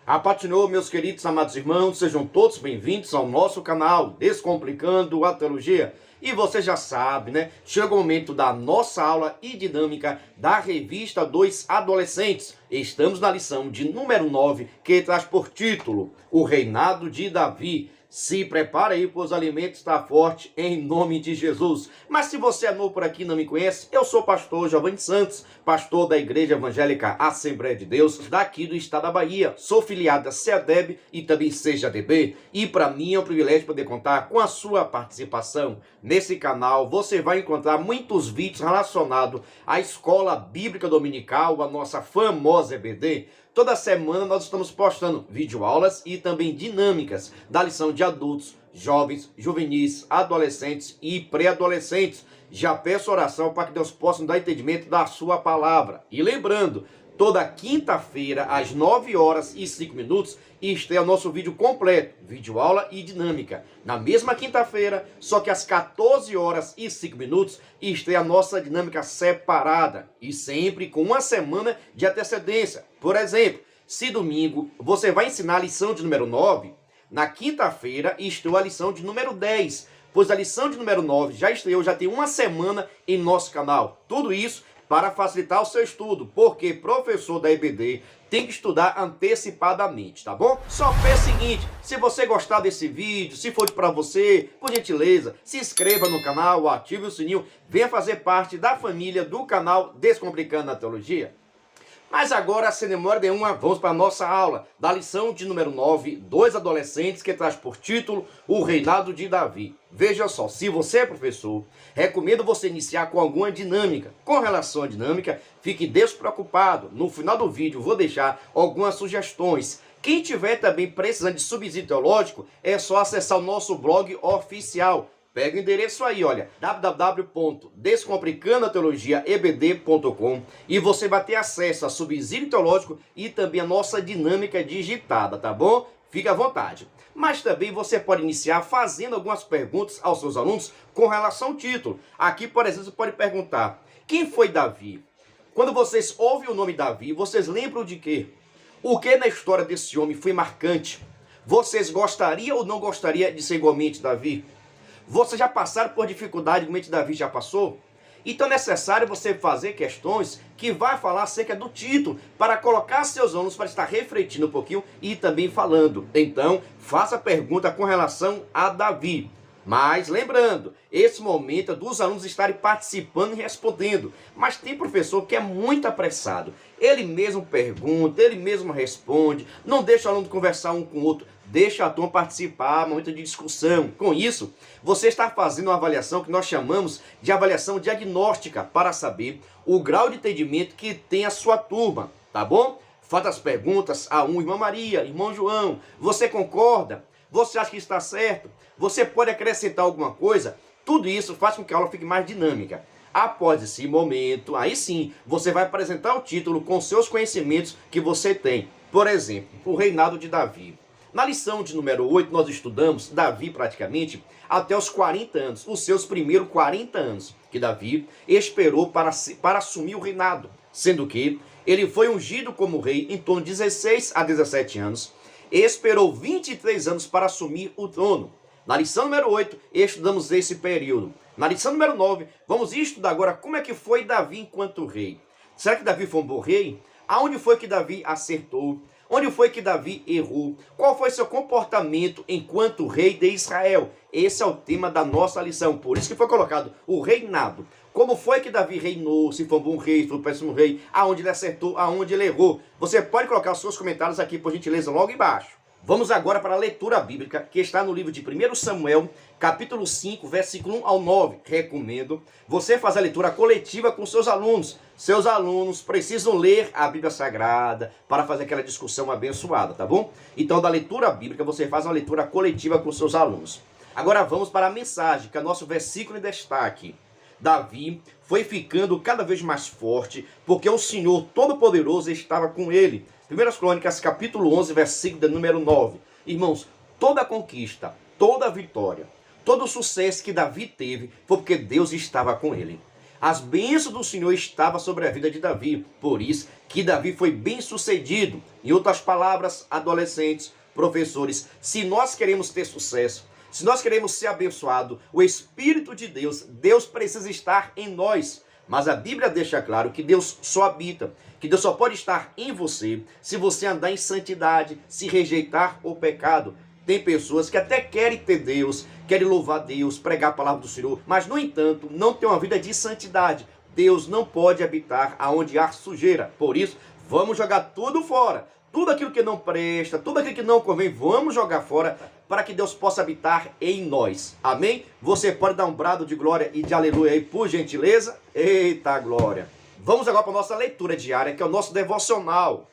A paz do Senhor, meus queridos amados irmãos, sejam todos bem-vindos ao nosso canal Descomplicando a Teologia. E você já sabe, né? Chega o momento da nossa aula e dinâmica da revista dos adolescentes. Estamos na lição de número 9, que traz por título O Reinado de Davi. Se prepara aí, pois o alimento está forte, em nome de Jesus. Mas se você é novo por aqui e não me conhece, eu sou o pastor Giovanni Santos, pastor da Igreja Evangélica Assembleia de Deus, daqui do estado da Bahia. Sou filiado a CEADEB e também CEADB. E para mim é um privilégio poder contar com a sua participação. Nesse canal você vai encontrar muitos vídeos relacionados à Escola Bíblica Dominical, a nossa famosa EBD. Toda semana nós estamos postando videoaulas e também dinâmicas da lição de adultos, jovens, juvenis, adolescentes e pré-adolescentes. Já peço oração para que Deus possa nos dar entendimento da sua palavra. E lembrando, toda quinta-feira, às 9h05, estreia o nosso vídeo completo, videoaula e dinâmica. Na mesma quinta-feira, só que às 14h05, estreia a nossa dinâmica separada. E sempre com uma semana de antecedência. Por exemplo, se domingo você vai ensinar a lição de número 9, na quinta-feira estreou a lição de número 10. Pois a lição de número 9 já estreou, já tem uma semana em nosso canal. Tudo isso para facilitar o seu estudo, porque professor da EBD tem que estudar antecipadamente, tá bom? Só fez o seguinte, se você gostar desse vídeo, se for para você, por gentileza, se inscreva no canal, ative o sininho, venha fazer parte da família do canal Descomplicando a Teologia. Mas agora, sem demora nenhuma, vamos para a nossa aula da lição de número 9, dois adolescentes, que traz por título O Reinado de Davi. Veja só, se você é professor, recomendo você iniciar com alguma dinâmica. Com relação à dinâmica, fique despreocupado. No final do vídeo vou deixar algumas sugestões. Quem tiver também precisando de subsídio teológico, é só acessar o nosso blog oficial. Pega o endereço aí, olha, www.descomplicandoateologiaebd.com, e você vai ter acesso a subsídio teológico e também a nossa dinâmica digitada, tá bom? Fique à vontade. Mas também você pode iniciar fazendo algumas perguntas aos seus alunos com relação ao título. Aqui, por exemplo, você pode perguntar, quem foi Davi? Quando vocês ouvem o nome Davi, vocês lembram de quê? O que na história desse homem foi marcante? Vocês gostariam ou não gostariam de ser igualmente Davi? Vocês já passaram por dificuldade, como Davi já passou? Então é necessário você fazer questões que vai falar acerca do título, para colocar seus alunos para estar refletindo um pouquinho e também falando. Então, faça pergunta com relação a Davi. Mas lembrando, esse momento é dos alunos estarem participando e respondendo. Mas tem professor que é muito apressado. Ele mesmo pergunta, ele mesmo responde, não deixa o aluno conversar um com o outro. Deixa a turma participar, momento de discussão. Com isso, você está fazendo uma avaliação que nós chamamos de avaliação diagnóstica para saber o grau de entendimento que tem a sua turma, tá bom? Faça as perguntas a irmã Maria, irmão João. Você concorda? Você acha que está certo? Você pode acrescentar alguma coisa? Tudo isso faz com que a aula fique mais dinâmica. Após esse momento, aí sim, você vai apresentar o título com seus conhecimentos que você tem. Por exemplo, o reinado de Davi. Na lição de número 8, nós estudamos Davi praticamente até os 40 anos, os seus primeiros 40 anos, que Davi esperou para assumir o reinado, sendo que ele foi ungido como rei em torno de 16 a 17 anos, e esperou 23 anos para assumir o trono. Na lição número 8, estudamos esse período. Na lição número 9, vamos estudar agora como é que foi Davi enquanto rei. Será que Davi foi um bom rei? Aonde foi que Davi acertou? Onde foi que Davi errou? Qual foi seu comportamento enquanto rei de Israel? Esse é o tema da nossa lição. Por isso que foi colocado o reinado. Como foi que Davi reinou? Se foi um bom rei, se foi um péssimo rei? Aonde ele acertou? Aonde ele errou? Você pode colocar os seus comentários aqui, por gentileza, logo embaixo. Vamos agora para a leitura bíblica, que está no livro de 1 Samuel, capítulo 5, versículo 1 ao 9. Recomendo você fazer a leitura coletiva com seus alunos. Seus alunos precisam ler a Bíblia Sagrada para fazer aquela discussão abençoada, tá bom? Então, da leitura bíblica, você faz uma leitura coletiva com seus alunos. Agora vamos para a mensagem, que é o nosso versículo em destaque. Davi foi ficando cada vez mais forte, porque o Senhor Todo-Poderoso estava com ele. 1 Crônicas, capítulo 11, versículo de número 9. Irmãos, toda a conquista, toda a vitória, todo o sucesso que Davi teve foi porque Deus estava com ele. As bênçãos do Senhor estavam sobre a vida de Davi, por isso que Davi foi bem sucedido. Em outras palavras, adolescentes, professores, se nós queremos ter sucesso, se nós queremos ser abençoados, o Espírito de Deus, Deus precisa estar em nós. Mas a Bíblia deixa claro que Deus só habita, que Deus só pode estar em você se você andar em santidade, se rejeitar o pecado. Tem pessoas que até querem ter Deus, querem louvar Deus, pregar a palavra do Senhor, mas, no entanto, não tem uma vida de santidade. Deus não pode habitar aonde há sujeira. Por isso, vamos jogar tudo fora. Tudo aquilo que não presta, tudo aquilo que não convém, vamos jogar fora para que Deus possa habitar em nós. Amém? Você pode dar um brado de glória e de aleluia aí, por gentileza? Eita glória! Vamos agora para a nossa leitura diária, que é o nosso devocional.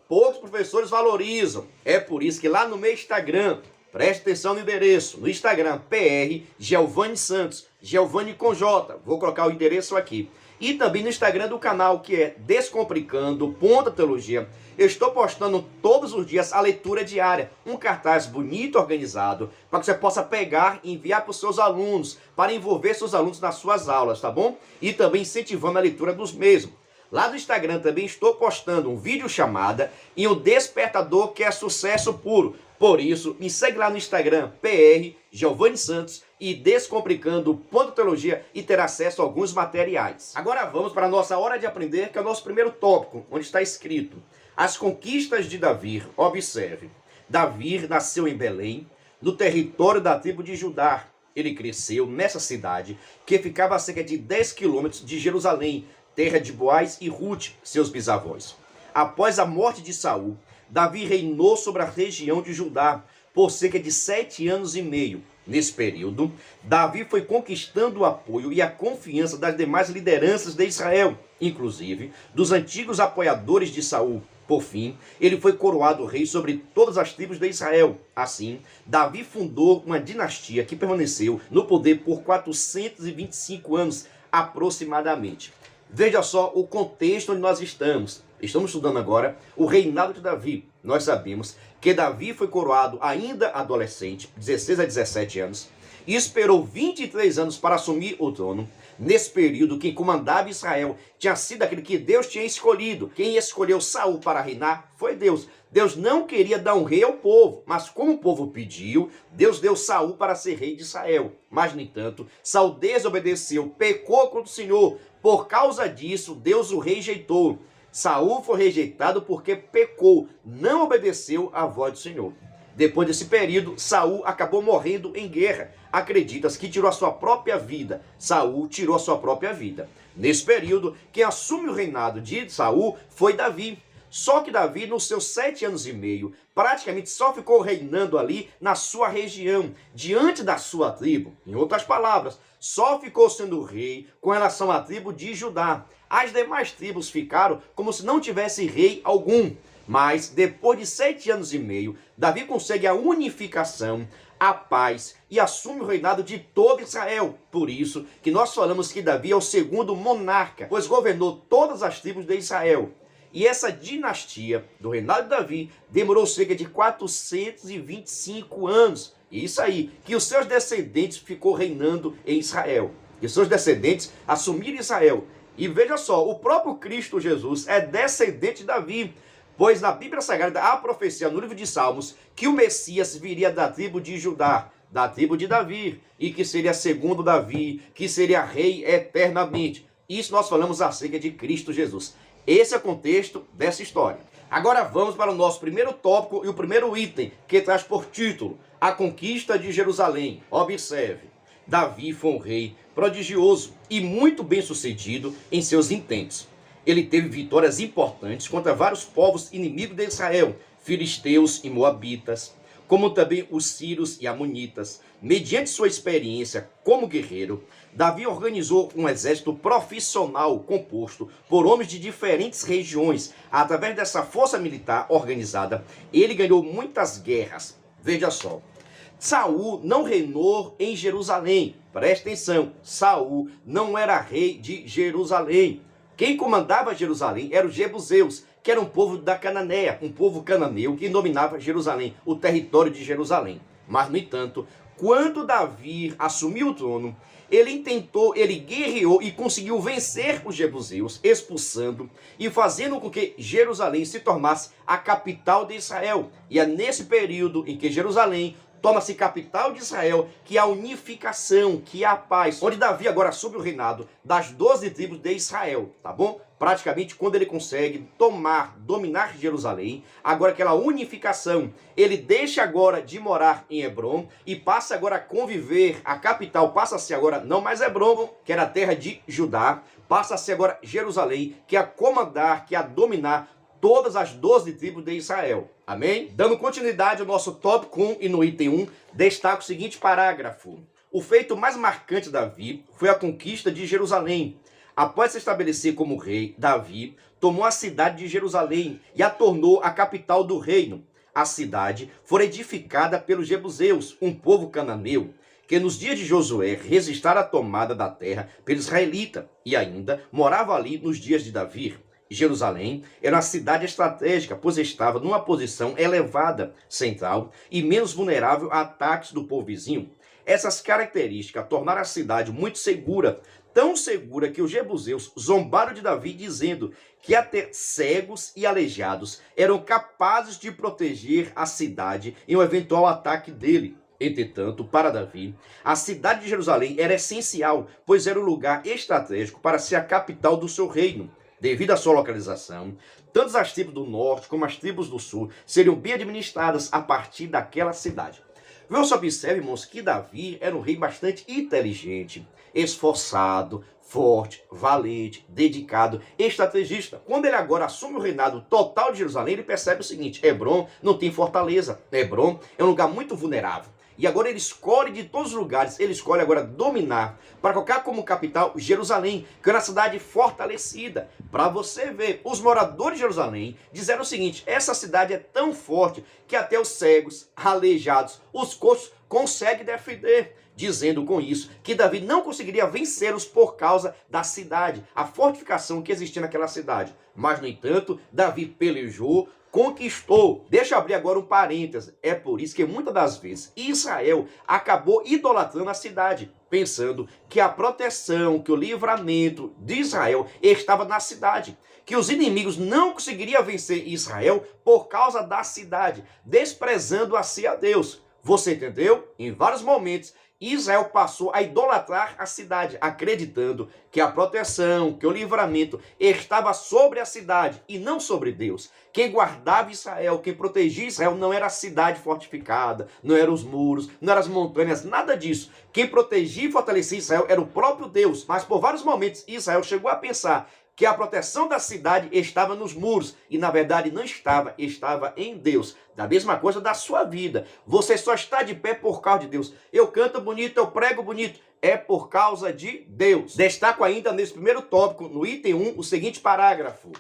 Poucos professores valorizam. É por isso que lá no meu Instagram, preste atenção no endereço, no Instagram, PR Giovanni Santos, Giovanni com J. Vou colocar o endereço aqui. E também no Instagram do canal, que é Descomplicando.teologia. Eu estou postando todos os dias a leitura diária, um cartaz bonito, organizado, para que você possa pegar e enviar para os seus alunos, para envolver seus alunos nas suas aulas, tá bom? E também incentivando a leitura dos mesmos. Lá no Instagram também estou postando um vídeo chamada e um despertador que é sucesso puro. Por isso, me segue lá no Instagram, PR Giovanni Santos e Descomplicando.teologia e ter acesso a alguns materiais. Agora vamos para a nossa hora de aprender, que é o nosso primeiro tópico, onde está escrito: as conquistas de Davi. Observe, Davi nasceu em Belém, no território da tribo de Judá. Ele cresceu nessa cidade, que ficava a cerca de 10 quilômetros de Jerusalém, terra de Boaz e Ruth, seus bisavós. Após a morte de Saul, Davi reinou sobre a região de Judá por cerca de 7 anos e meio. Nesse período, Davi foi conquistando o apoio e a confiança das demais lideranças de Israel, inclusive dos antigos apoiadores de Saul. Por fim, ele foi coroado rei sobre todas as tribos de Israel. Assim, Davi fundou uma dinastia que permaneceu no poder por 425 anos aproximadamente. Veja só o contexto onde nós estamos. Estamos estudando agora o reinado de Davi. Nós sabemos que Davi foi coroado ainda adolescente, 16 a 17 anos, e esperou 23 anos para assumir o trono. Nesse período, quem comandava Israel tinha sido aquele que Deus tinha escolhido. Quem escolheu Saul para reinar foi Deus. Deus não queria dar um rei ao povo, mas como o povo pediu, Deus deu Saul para ser rei de Israel. Mas, no entanto, Saul desobedeceu, pecou contra o Senhor. Por causa disso, Deus o rejeitou. Saul foi rejeitado porque pecou, não obedeceu à voz do Senhor. Depois desse período, Saul acabou morrendo em guerra. Acredita-se que tirou a sua própria vida. Saul tirou a sua própria vida. Nesse período, quem assume o reinado de Saul foi Davi. Só que Davi, nos seus 7 anos e meio, praticamente só ficou reinando ali na sua região, diante da sua tribo. Em outras palavras, só ficou sendo rei com relação à tribo de Judá. As demais tribos ficaram como se não tivesse rei algum. Mas, depois de 7 anos e meio, Davi consegue a unificação, a paz e assume o reinado de todo Israel. Por isso que nós falamos que Davi é o segundo monarca, pois governou todas as tribos de Israel. E essa dinastia do reinado de Davi demorou cerca de 425 anos. Isso aí, que os seus descendentes ficou reinando em Israel. Que os seus descendentes assumiram Israel. E veja só, o próprio Cristo Jesus é descendente de Davi. Pois na Bíblia Sagrada há a profecia no livro de Salmos que o Messias viria da tribo de Judá, da tribo de Davi, e que seria segundo Davi, que seria rei eternamente. Isso nós falamos acerca de Cristo Jesus. Esse é o contexto dessa história. Agora vamos para o nosso primeiro tópico e o primeiro item, que traz por título a conquista de Jerusalém. Observe, Davi foi um rei prodigioso e muito bem sucedido em seus intentos. Ele teve vitórias importantes contra vários povos inimigos de Israel, filisteus e moabitas, como também os sírios e amonitas. Mediante sua experiência como guerreiro, Davi organizou um exército profissional composto por homens de diferentes regiões. Através dessa força militar organizada, ele ganhou muitas guerras. Veja só, Saul não reinou em Jerusalém. Presta atenção, Saul não era rei de Jerusalém. Quem comandava Jerusalém eram os jebuseus, que era um povo da Cananéia, um povo cananeu que dominava Jerusalém, o território de Jerusalém. Mas, no entanto, Quando Davi assumiu o trono, ele guerreou e conseguiu vencer os jebuseus, expulsando e fazendo com que Jerusalém se tornasse a capital de Israel. E é nesse período em que Jerusalém torna-se capital de Israel que há a unificação, que há a paz, onde Davi agora assume o reinado das 12 tribos de Israel, tá bom? Praticamente quando ele consegue dominar Jerusalém, agora aquela unificação, ele deixa agora de morar em Hebrom e passa agora a conviver, a capital passa a ser agora não mais Hebrom, que era a terra de Judá, passa a ser agora Jerusalém, que é a comandar, que é a dominar todas as 12 tribos de Israel. Amém? Dando continuidade ao nosso tópico 1 e no item 1, destaca o seguinte parágrafo. O feito mais marcante de Davi foi a conquista de Jerusalém. Após se estabelecer como rei, Davi tomou a cidade de Jerusalém e a tornou a capital do reino. A cidade foi edificada pelos jebuseus, um povo cananeu, que nos dias de Josué resistaram à tomada da terra pelo israelita e ainda morava ali nos dias de Davi. Jerusalém era uma cidade estratégica, pois estava numa posição elevada, central e menos vulnerável a ataques do povo vizinho. Essas características tornaram a cidade muito segura, tão segura que os jebuseus zombaram de Davi, dizendo que até cegos e aleijados eram capazes de proteger a cidade em um eventual ataque dele. Entretanto, para Davi, a cidade de Jerusalém era essencial, pois era um lugar estratégico para ser a capital do seu reino. Devido à sua localização, tanto as tribos do norte como as tribos do sul seriam bem administradas a partir daquela cidade. Você observe, irmãos, que Davi era um rei bastante inteligente, esforçado, forte, valente, dedicado, estrategista. Quando ele agora assume o reinado total de Jerusalém, ele percebe o seguinte: Hebrom não tem fortaleza, Hebrom é um lugar muito vulnerável. E agora ele escolhe de todos os lugares, ele escolhe agora dominar, para colocar como capital Jerusalém, que era uma cidade fortalecida. Para você ver, os moradores de Jerusalém disseram o seguinte: essa cidade é tão forte que até os cegos, aleijados, os coxos conseguem defender. Dizendo com isso que Davi não conseguiria vencê-los por causa da cidade, a fortificação que existia naquela cidade. Mas, no entanto, Davi pelejou, conquistou. Deixa eu abrir agora um parêntese. É por isso que muitas das vezes Israel acabou idolatrando a cidade, pensando que a proteção, que o livramento de Israel estava na cidade, que os inimigos não conseguiriam vencer Israel por causa da cidade, desprezando assim a Deus. Você entendeu? Em vários momentos, Israel passou a idolatrar a cidade, acreditando que a proteção, que o livramento estava sobre a cidade e não sobre Deus. Quem guardava Israel, quem protegia Israel não era a cidade fortificada, não eram os muros, não eram as montanhas, nada disso. Quem protegia e fortalecia Israel era o próprio Deus. Mas por vários momentos Israel chegou a pensar que a proteção da cidade estava nos muros, e na verdade não estava, estava em Deus. Da mesma coisa da sua vida, você só está de pé por causa de Deus. Eu canto bonito, eu prego bonito, é por causa de Deus. Destaco ainda nesse primeiro tópico, no item 1, o seguinte parágrafo: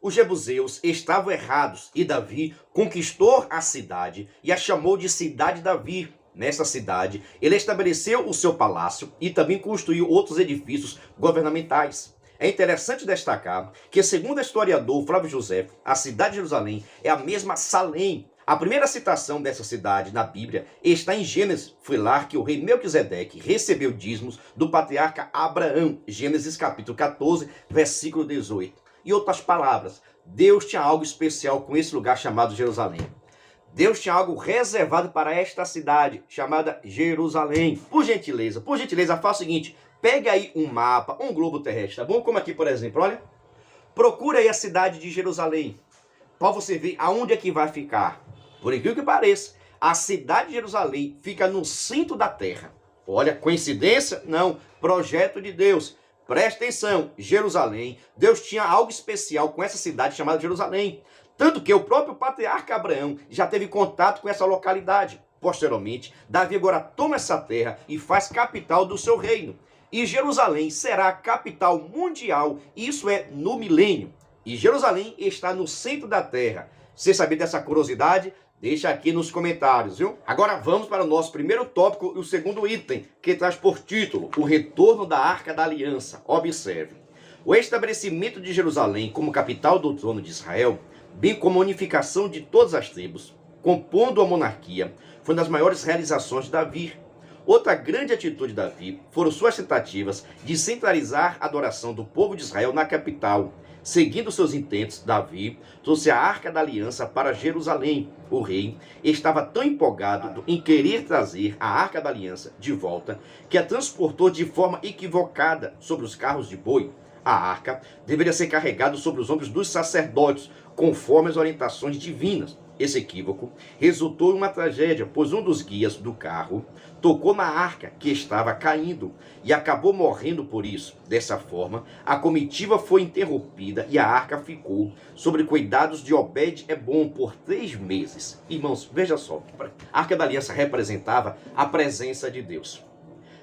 os jebuseus estavam errados e Davi conquistou a cidade e a chamou de cidade de Davi. Nessa cidade, ele estabeleceu o seu palácio e também construiu outros edifícios governamentais. É interessante destacar que, segundo o historiador Flávio José, a cidade de Jerusalém é a mesma Salém. A primeira citação dessa cidade na Bíblia está em Gênesis. Foi lá que o rei Melquisedeque recebeu dízimos do patriarca Abraão. Gênesis capítulo 14, versículo 18. Em outras palavras, Deus tinha algo especial com esse lugar chamado Jerusalém. Deus tinha algo reservado para esta cidade, chamada Jerusalém. Por gentileza, faça o seguinte: pega aí um mapa, um globo terrestre, tá bom? Como aqui, por exemplo, olha. Procura aí a cidade de Jerusalém, para você ver aonde é que vai ficar. Por incrível que pareça, a cidade de Jerusalém fica no centro da terra. Olha, coincidência? Não, projeto de Deus. Presta atenção, Jerusalém, Deus tinha algo especial com essa cidade chamada Jerusalém. Tanto que o próprio patriarca Abraão já teve contato com essa localidade. Posteriormente, Davi agora toma essa terra e faz capital do seu reino. E Jerusalém será a capital mundial, isso é no milênio. E Jerusalém está no centro da terra. Você sabia dessa curiosidade? Deixa aqui nos comentários, viu? Agora vamos para o nosso primeiro tópico e o segundo item, que traz por título o retorno da Arca da Aliança. Observe. O estabelecimento de Jerusalém como capital do trono de Israel, bem como a unificação de todas as tribos, compondo a monarquia, foi uma das maiores realizações de Davi. Outra grande atitude de Davi foram suas tentativas de centralizar a adoração do povo de Israel na capital. Seguindo seus intentos, Davi trouxe a Arca da Aliança para Jerusalém. O rei estava tão empolgado em querer trazer a Arca da Aliança de volta que a transportou de forma equivocada sobre os carros de boi. A arca deveria ser carregada sobre os ombros dos sacerdotes, conforme as orientações divinas. Esse equívoco resultou em uma tragédia, pois um dos guias do carro tocou na arca que estava caindo e acabou morrendo por isso. Dessa forma, a comitiva foi interrompida e a arca ficou sob cuidados de Obed-Edom por 3 meses. Irmãos, veja só, a Arca da Aliança representava a presença de Deus.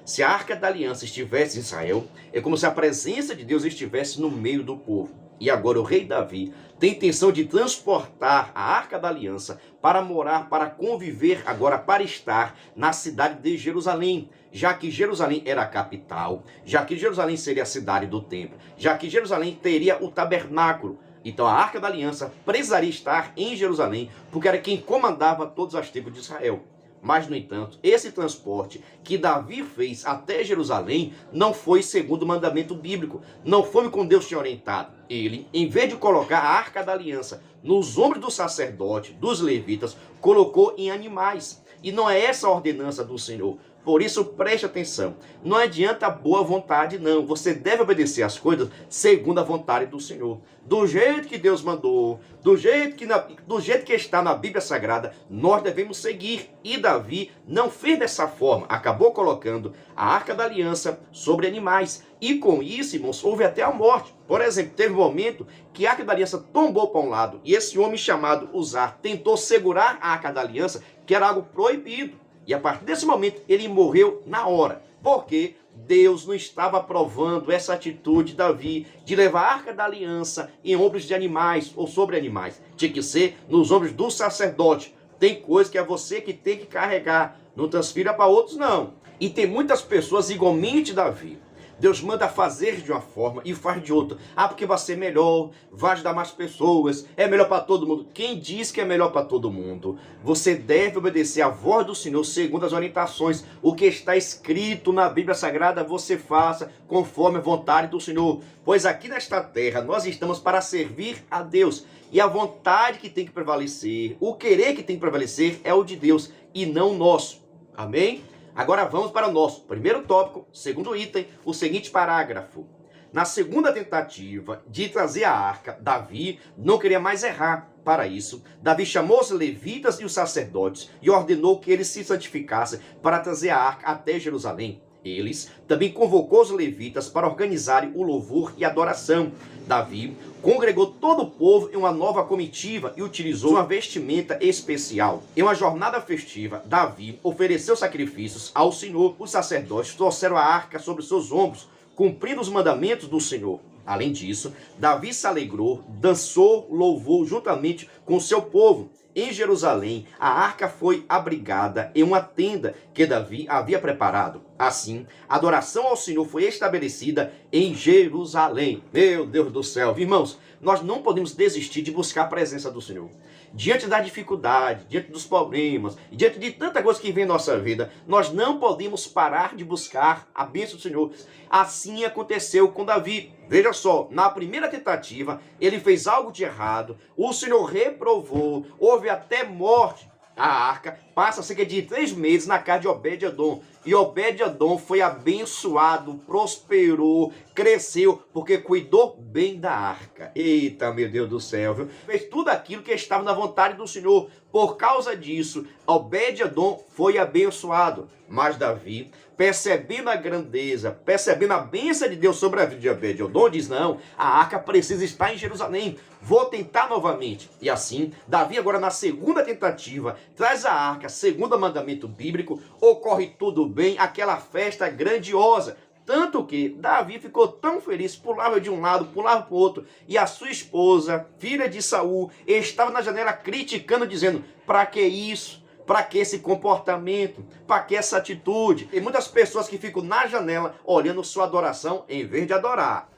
Se a Arca da Aliança estivesse em Israel, é como se a presença de Deus estivesse no meio do povo. E agora o rei Davi tem intenção de transportar a Arca da Aliança para morar, para conviver, agora para estar na cidade de Jerusalém, já que Jerusalém era a capital, já que Jerusalém seria a cidade do templo, já que Jerusalém teria o tabernáculo. Então a Arca da Aliança precisaria estar em Jerusalém, porque era quem comandava todas as tribos de Israel. Mas, no entanto, esse transporte que Davi fez até Jerusalém não foi segundo o mandamento bíblico. Não foi como Deus tinha orientado. Ele, em vez de colocar a Arca da Aliança nos ombros do sacerdote, dos levitas, colocou em animais. E não é essa a ordenança do Senhor. Por isso, preste atenção. Não adianta a boa vontade, não. Você deve obedecer as coisas segundo a vontade do Senhor. Do jeito que Deus mandou, do jeito que está na Bíblia Sagrada, nós devemos seguir. E Davi não fez dessa forma. Acabou colocando a Arca da Aliança sobre animais. E com isso, irmãos, houve até a morte. Por exemplo, teve um momento que a Arca da Aliança tombou para um lado. E esse homem chamado Uzá tentou segurar a Arca da Aliança, que era algo proibido. E a partir desse momento, ele morreu na hora. Porque Deus não estava aprovando essa atitude de Davi de levar a Arca da Aliança em ombros de animais ou sobre animais. Tinha que ser nos ombros do sacerdote. Tem coisa que é você que tem que carregar. Não transfira para outros, não. E tem muitas pessoas igualmente Davi. Deus manda fazer de uma forma e faz de outra. Ah, porque vai ser melhor, vai ajudar mais pessoas, é melhor para todo mundo. Quem diz que é melhor para todo mundo? Você deve obedecer à voz do Senhor segundo as orientações. O que está escrito na Bíblia Sagrada, você faça conforme a vontade do Senhor. Pois aqui nesta terra nós estamos para servir a Deus. E a vontade que tem que prevalecer, o querer que tem que prevalecer é o de Deus e não o nosso. Amém? Agora vamos para o nosso primeiro tópico, segundo item, o seguinte parágrafo. Na segunda tentativa de trazer a arca, Davi não queria mais errar. Para isso, Davi chamou os levitas e os sacerdotes e ordenou que eles se santificassem para trazer a arca até Jerusalém. Eles também convocou os levitas para organizarem o louvor e adoração. Davi congregou todo o povo em uma nova comitiva e utilizou uma vestimenta especial. Em uma jornada festiva, Davi ofereceu sacrifícios ao Senhor. Os sacerdotes trouxeram a arca sobre seus ombros, cumprindo os mandamentos do Senhor. Além disso, Davi se alegrou, dançou, louvou juntamente com o seu povo. Em Jerusalém, a arca foi abrigada em uma tenda que Davi havia preparado. Assim, a adoração ao Senhor foi estabelecida em Jerusalém. Meu Deus do céu, irmãos, nós não podemos desistir de buscar a presença do Senhor. Diante da dificuldade, diante dos problemas, diante de tanta coisa que vem em nossa vida, nós não podemos parar de buscar a bênção do Senhor. Assim aconteceu com Davi. Veja só, na primeira tentativa, ele fez algo de errado, o Senhor reprovou, houve até morte. A arca passa cerca de 3 meses na casa de Obed-Edom. E Obed-Edom foi abençoado, prosperou, cresceu, porque cuidou bem da arca. Eita, meu Deus do céu, viu? Fez tudo aquilo que estava na vontade do Senhor. Por causa disso, Obed-Edom foi abençoado. Mas Davi, percebendo a grandeza, percebendo a bênção de Deus sobre a vida de Obed-Edom, diz: não, a arca precisa estar em Jerusalém. Vou tentar novamente. E assim, Davi agora na segunda tentativa, traz a arca, segundo o mandamento bíblico, ocorre tudo bem, aquela festa grandiosa. Tanto que Davi ficou tão feliz, pulava de um lado, pulava para o outro, e a sua esposa, filha de Saul, estava na janela criticando, dizendo: para que isso? Para que esse comportamento? Para que essa atitude? Tem muitas pessoas que ficam na janela olhando sua adoração em vez de adorar.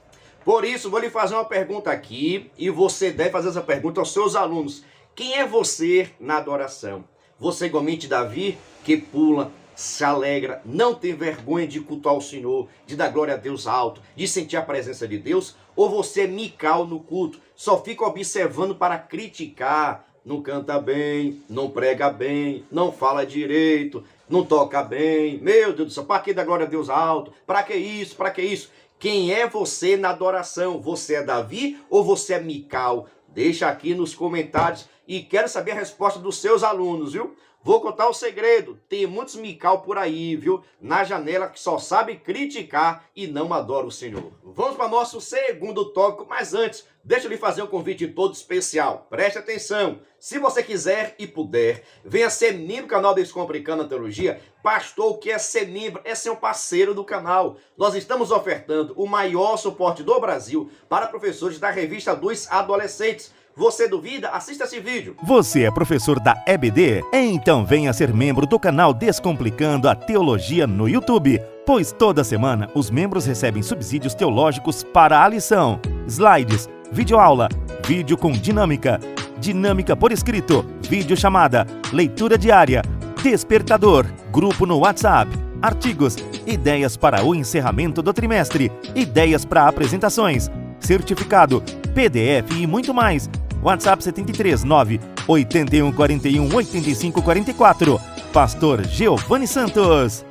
Por isso, vou lhe fazer uma pergunta aqui, e você deve fazer essa pergunta aos seus alunos. Quem é você na adoração? Você igualmente Davi, que pula, se alegra, não tem vergonha de cultuar o Senhor, de dar glória a Deus alto, de sentir a presença de Deus? Ou você é Mical no culto, só fica observando para criticar, não canta bem, não prega bem, não fala direito, não toca bem, meu Deus do céu, para que dar glória a Deus alto? Para que isso? Para que isso? Quem é você na adoração? Você é Davi ou você é Mical? Deixa aqui nos comentários e quero saber a resposta dos seus alunos, viu? Vou contar o segredo, tem muitos Mical por aí, viu? Na janela que só sabe criticar e não adora o Senhor. Vamos para o nosso segundo tópico, mas antes, deixa eu lhe fazer um convite todo especial. Preste atenção, se você quiser e puder, venha ser membro do canal Descomplicando a Teologia. Pastor, o que é ser membro? É ser um parceiro do canal. Nós estamos ofertando o maior suporte do Brasil para professores da revista dos adolescentes. Você duvida? Assista esse vídeo. Você é professor da EBD? Então venha ser membro do canal Descomplicando a Teologia no YouTube, pois toda semana os membros recebem subsídios teológicos para a lição, slides, videoaula, vídeo com dinâmica, dinâmica por escrito, videochamada, leitura diária, despertador, grupo no WhatsApp, artigos, ideias para o encerramento do trimestre, ideias para apresentações, certificado, PDF e muito mais. WhatsApp 73 9 81 41 85 44. Pastor Giovanni Santos.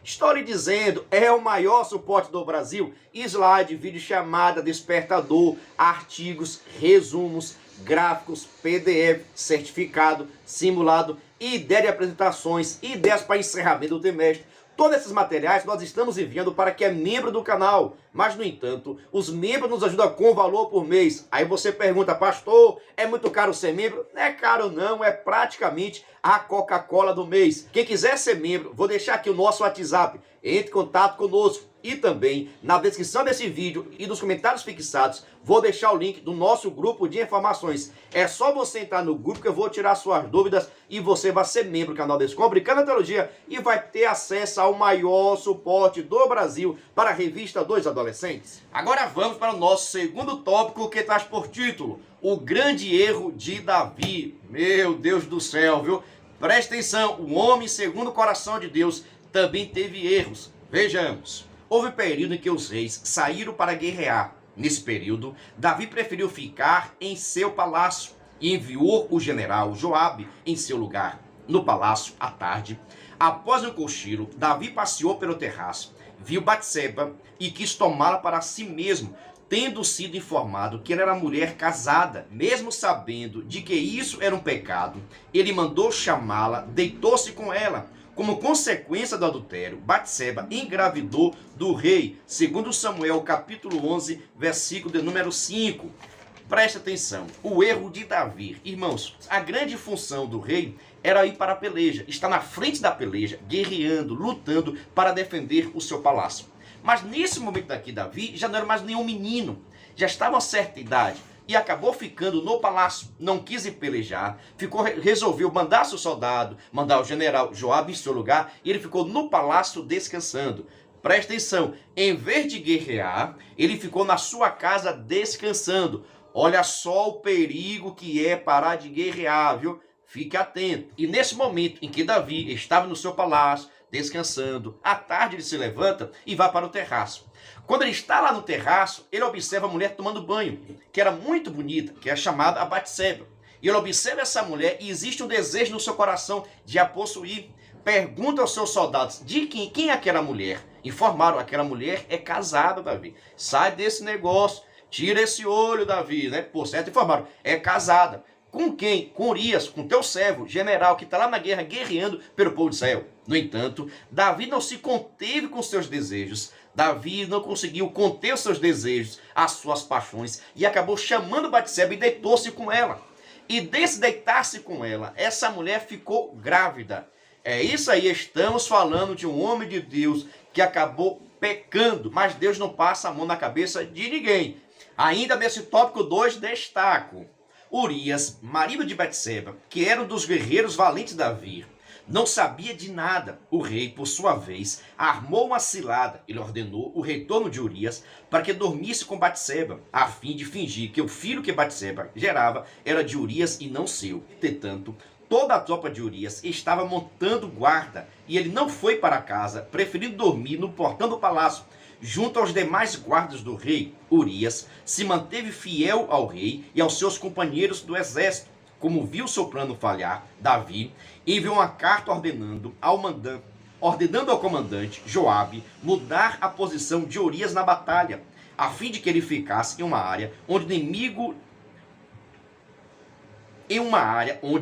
Estou lhe dizendo, é o maior suporte do Brasil. Slide, vídeo chamada, despertador, artigos, resumos, gráficos, PDF, certificado, simulado, ideia de apresentações, ideias para encerramento do trimestre. Todos esses materiais nós estamos enviando para quem é membro do canal. Mas, no entanto, os membros nos ajudam com valor por mês. Aí você pergunta, pastor, é muito caro ser membro? Não é caro não, é praticamente a Coca-Cola do mês. Quem quiser ser membro, vou deixar aqui o nosso WhatsApp. Entre em contato conosco. E também, na descrição desse vídeo e nos comentários fixados, vou deixar o link do nosso grupo de informações. É só você entrar no grupo que eu vou tirar suas dúvidas e você vai ser membro do canal Descomplicando a Teologia e vai ter acesso ao maior suporte do Brasil para a revista dos adolescentes. Agora vamos para o nosso segundo tópico, que traz por título O Grande Erro de Davi. Meu Deus do céu, viu? Presta atenção, o homem segundo o coração de Deus também teve erros. Vejamos. Houve período em que os reis saíram para guerrear. Nesse período, Davi preferiu ficar em seu palácio e enviou o general Joabe em seu lugar. No palácio, à tarde, após um cochilo, Davi passeou pelo terraço, viu Batseba e quis tomá-la para si mesmo, tendo sido informado que ela era mulher casada. Mesmo sabendo de que isso era um pecado, ele mandou chamá-la, deitou-se com ela. Como consequência do adultério, Batseba engravidou do rei, segundo Samuel, capítulo 11, versículo de número 5. Presta atenção, o erro de Davi. Irmãos, a grande função do rei era ir para a peleja, estar na frente da peleja, guerreando, lutando para defender o seu palácio. Mas nesse momento aqui, Davi já não era mais nenhum menino, já estava a certa idade. E acabou ficando no palácio, não quis ir pelejar, resolveu mandar seu soldado, mandar o general Joabe em seu lugar, e ele ficou no palácio descansando. Presta atenção, em vez de guerrear, ele ficou na sua casa descansando. Olha só o perigo que é parar de guerrear, viu? Fique atento. E nesse momento em que Davi estava no seu palácio, descansando, à tarde ele se levanta e vai para o terraço. Quando ele está lá no terraço, ele observa a mulher tomando banho, que era muito bonita, que é chamada a Batseba. E ele observa essa mulher e existe um desejo no seu coração de a possuir. Pergunta aos seus soldados de quem é aquela mulher. Informaram, aquela mulher é casada, Davi. Sai desse negócio, tira esse olho, Davi, né? Por certo, informaram, é casada. Com quem? Com Urias, com teu servo, general, que está lá na guerra, guerreando pelo povo de Israel. No entanto, Davi não se conteve com seus desejos. Davi não conseguiu conter os seus desejos, as suas paixões, e acabou chamando Batseba e deitou-se com ela. E desse deitar-se com ela, essa mulher ficou grávida. É isso aí, estamos falando de um homem de Deus que acabou pecando, mas Deus não passa a mão na cabeça de ninguém. Ainda nesse tópico 2, destaco Urias, marido de Batseba, que era um dos guerreiros valentes de Davi. não sabia de nada. O rei, por sua vez, armou uma cilada. Ele ordenou o retorno de Urias para que dormisse com Batseba, a fim de fingir que o filho que Batseba gerava era de Urias e não seu. Entretanto, toda a tropa de Urias estava montando guarda e ele não foi para casa, preferindo dormir no portão do palácio, junto aos demais guardas do rei. Urias se manteve fiel ao rei e aos seus companheiros do exército. Como viu seu plano falhar, Davi enviou uma carta ordenando ao comandante Joabe mudar a posição de Urias na batalha, a fim de que ele ficasse em uma área onde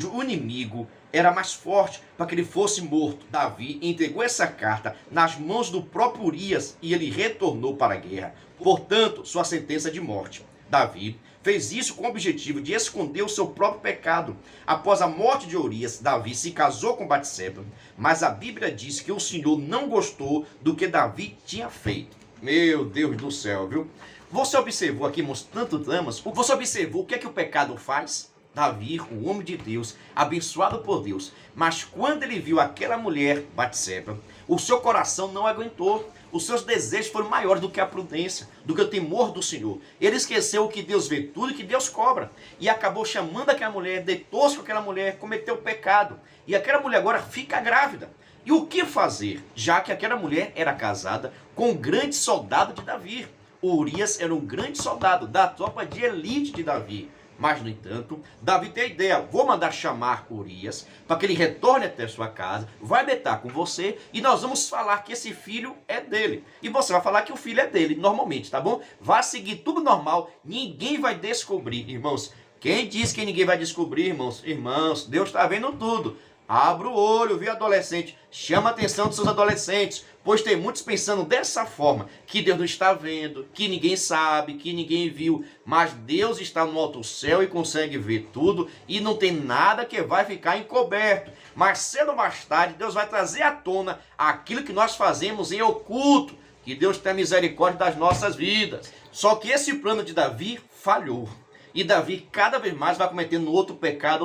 o inimigo era mais forte, para que ele fosse morto. Davi entregou essa carta nas mãos do próprio Urias e ele retornou para a guerra. Portanto, sua sentença de morte. Davi fez isso com o objetivo de esconder o seu próprio pecado. Após a morte de Urias, Davi se casou com Batseba, mas a Bíblia diz que o Senhor não gostou do que Davi tinha feito. Meu Deus do céu, viu? Você observou aqui, irmãos, tantos dramas? Você observou o que é que o pecado faz? Davi, o homem de Deus, abençoado por Deus, mas quando ele viu aquela mulher, Batseba, o seu coração não aguentou. Os seus desejos foram maiores do que a prudência, do que o temor do Senhor. Ele esqueceu que Deus vê tudo e que Deus cobra. E acabou chamando aquela mulher, deitou-se com aquela mulher, cometeu pecado. E aquela mulher agora fica grávida. E o que fazer? Já que aquela mulher era casada com um grande soldado de Davi. Urias era um grande soldado da tropa de elite de Davi. Mas, no entanto, Davi tem a ideia: vou mandar chamar Urias para que ele retorne até sua casa, vai deitar com você e nós vamos falar que esse filho é dele. E você vai falar que o filho é dele, normalmente, tá bom? Vai seguir tudo normal, ninguém vai descobrir, irmãos. Quem diz que ninguém vai descobrir, irmãos? Irmãos, Deus está vendo tudo. Abra o olho, viu, adolescente? Chama a atenção dos seus adolescentes, pois tem muitos pensando dessa forma, que Deus não está vendo, que ninguém sabe, que ninguém viu, mas Deus está no alto céu e consegue ver tudo e não tem nada que vai ficar encoberto. Mas cedo ou mais tarde, Deus vai trazer à tona aquilo que nós fazemos em oculto. Que Deus tenha misericórdia das nossas vidas. Só que esse plano de Davi falhou. E Davi cada vez mais vai cometendo outro pecado.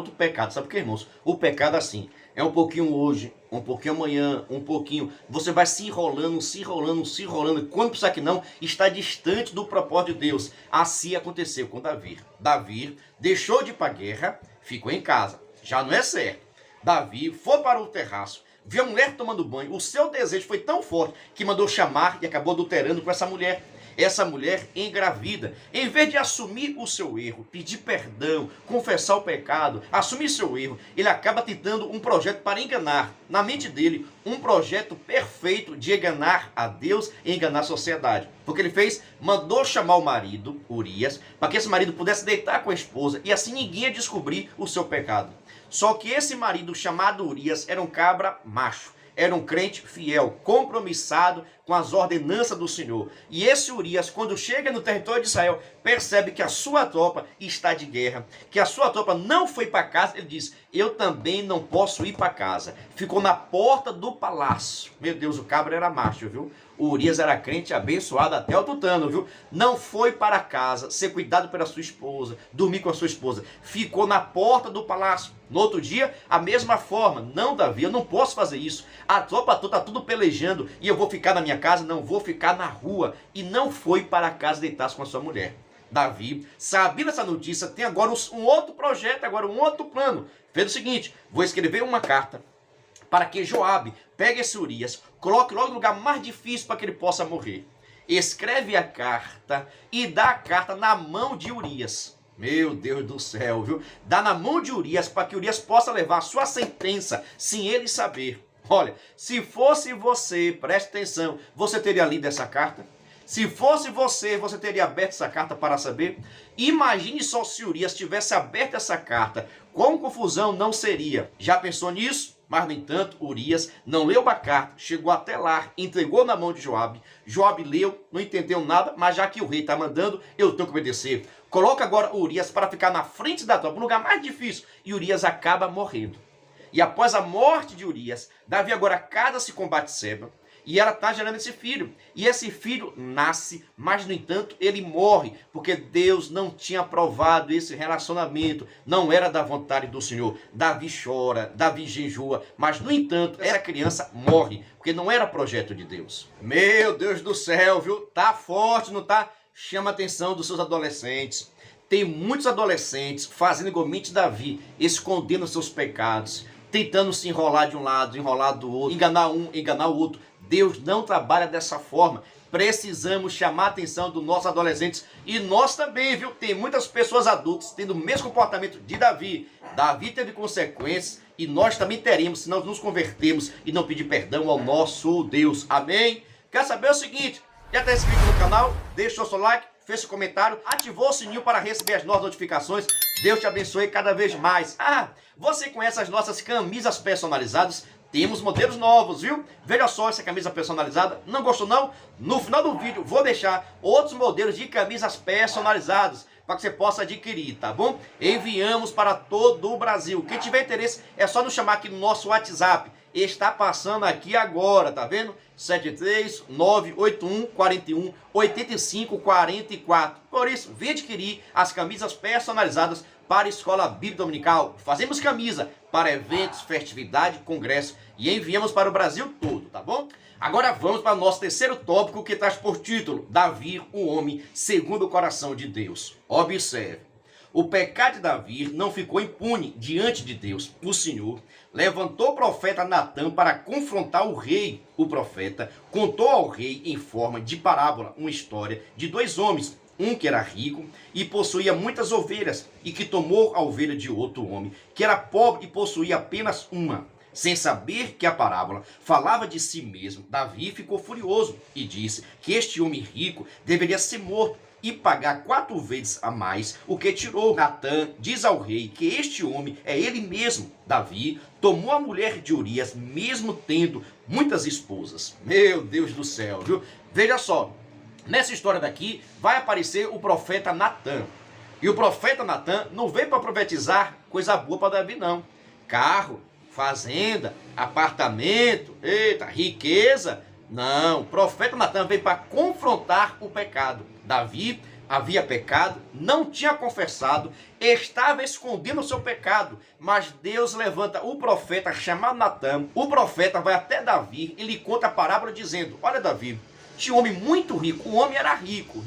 Sabe por quê, irmãos? O pecado assim, é um pouquinho hoje, um pouquinho amanhã, um pouquinho. Você vai se enrolando. E quando pensar que não, está distante do propósito de Deus. Assim aconteceu com Davi. Davi deixou de ir para a guerra, ficou em casa. Já não é certo. Davi foi para o terraço, viu a mulher tomando banho. O seu desejo foi tão forte que mandou chamar e acabou adulterando com essa mulher. Essa mulher engravida. Em vez de assumir o seu erro, pedir perdão, confessar o pecado, assumir seu erro, ele acaba tentando um projeto para enganar. Na mente dele, um projeto perfeito de enganar a Deus e enganar a sociedade. O que ele fez? Mandou chamar o marido, Urias, para que esse marido pudesse deitar com a esposa e assim ninguém ia descobrir o seu pecado. Só que esse marido chamado Urias era um cabra macho. Era um crente fiel, compromissado com as ordenanças do Senhor. E esse Urias, quando chega no território de Israel, percebe que a sua tropa está de guerra, que a sua tropa não foi para casa. Ele diz: eu também não posso ir para casa. Ficou na porta do palácio. Meu Deus, o cabra era macho, viu? O Urias era crente abençoado até o tutano, viu? Não foi para casa ser cuidado pela sua esposa, dormir com a sua esposa. Ficou na porta do palácio. No outro dia, a mesma forma. Não, Davi, eu não posso fazer isso. A tropa toda está tudo pelejando e eu vou ficar na minha casa? Não, vou ficar na rua. E não foi para casa deitar-se com a sua mulher. Davi, sabendo essa notícia, tem agora um outro projeto, agora um outro plano. Fez o seguinte: vou escrever uma carta para que Joabe pegue esse Urias, coloque logo no lugar mais difícil para que ele possa morrer. Escreve a carta e dá a carta na mão de Urias. Meu Deus do céu, viu? Dá na mão de Urias para que Urias possa levar a sua sentença sem ele saber. Olha, se fosse você, preste atenção, você teria lido essa carta? Se fosse você, você teria aberto essa carta para saber? Imagine só se Urias tivesse aberto essa carta. Quão confusão não seria? Já pensou nisso? Mas, no entanto, Urias não leu a carta, chegou até lá, entregou na mão de Joabe. Joabe leu, não entendeu nada, mas já que o rei está mandando, eu tenho que obedecer. Coloca agora Urias para ficar na frente da tropa, no lugar mais difícil. E Urias acaba morrendo. E após a morte de Urias, Davi agora casa-se com Batseba. E ela está gerando esse filho. E esse filho nasce, mas no entanto ele morre, porque Deus não tinha aprovado esse relacionamento. Não era da vontade do Senhor. Davi chora, Davi jejua, mas no entanto essa criança morre, porque não era projeto de Deus. Meu Deus do céu, viu? Tá forte, não tá? Chama a atenção dos seus adolescentes. Tem muitos adolescentes fazendo igualmente Davi, escondendo seus pecados, tentando se enrolar de um lado, enrolar do outro, enganar um, enganar o outro. Deus não trabalha dessa forma. Precisamos chamar a atenção dos nossos adolescentes. E nós também, viu? Tem muitas pessoas adultas tendo o mesmo comportamento de Davi. Davi teve consequências e nós também teremos se nós nos convertermos e não pedir perdão ao nosso Deus. Amém? Quer saber o seguinte? Já está inscrito no canal? Deixa o seu like, fez seu comentário, ativou o sininho para receber as nossas notificações. Deus te abençoe cada vez mais. Você conhece as nossas camisas personalizadas? Temos modelos novos, viu? Veja só essa camisa personalizada. Não gostou não? No final do vídeo vou deixar outros modelos de camisas personalizadas para que você possa adquirir, tá bom? Enviamos para todo o Brasil. Quem tiver interesse é só nos chamar aqui no nosso WhatsApp. Está passando aqui agora, tá vendo? 73981418544. Por isso, vem adquirir as camisas personalizadas para a Escola Bíblica Dominical. Fazemos camisa para eventos, festividade, congresso e enviamos para o Brasil todo, tá bom? Agora vamos para o nosso terceiro tópico, que traz por título Davi, o homem segundo o coração de Deus. Observe. O pecado de Davi não ficou impune diante de Deus. O Senhor levantou o profeta Natã para confrontar o rei. O profeta contou ao rei em forma de parábola uma história de dois homens. Um que era rico e possuía muitas ovelhas, e que tomou a ovelha de outro homem, que era pobre e possuía apenas uma. Sem saber que a parábola falava de si mesmo, Davi ficou furioso e disse que este homem rico deveria ser morto e pagar 4 vezes a mais o que tirou. Natã diz ao rei que este homem é ele mesmo. Davi tomou a mulher de Urias, mesmo tendo muitas esposas. Meu Deus do céu, viu? Veja só, nessa história daqui vai aparecer o profeta Natã. E o profeta Natã não veio para profetizar coisa boa para Davi, não. Carro, fazenda, apartamento, eita, riqueza. Não, o profeta Natã veio para confrontar o pecado. Davi havia pecado, não tinha confessado, estava escondendo o seu pecado, mas Deus levanta o profeta chamado Natã. O profeta vai até Davi e lhe conta a parábola dizendo: olha, Davi, tinha um homem muito rico. O homem era rico.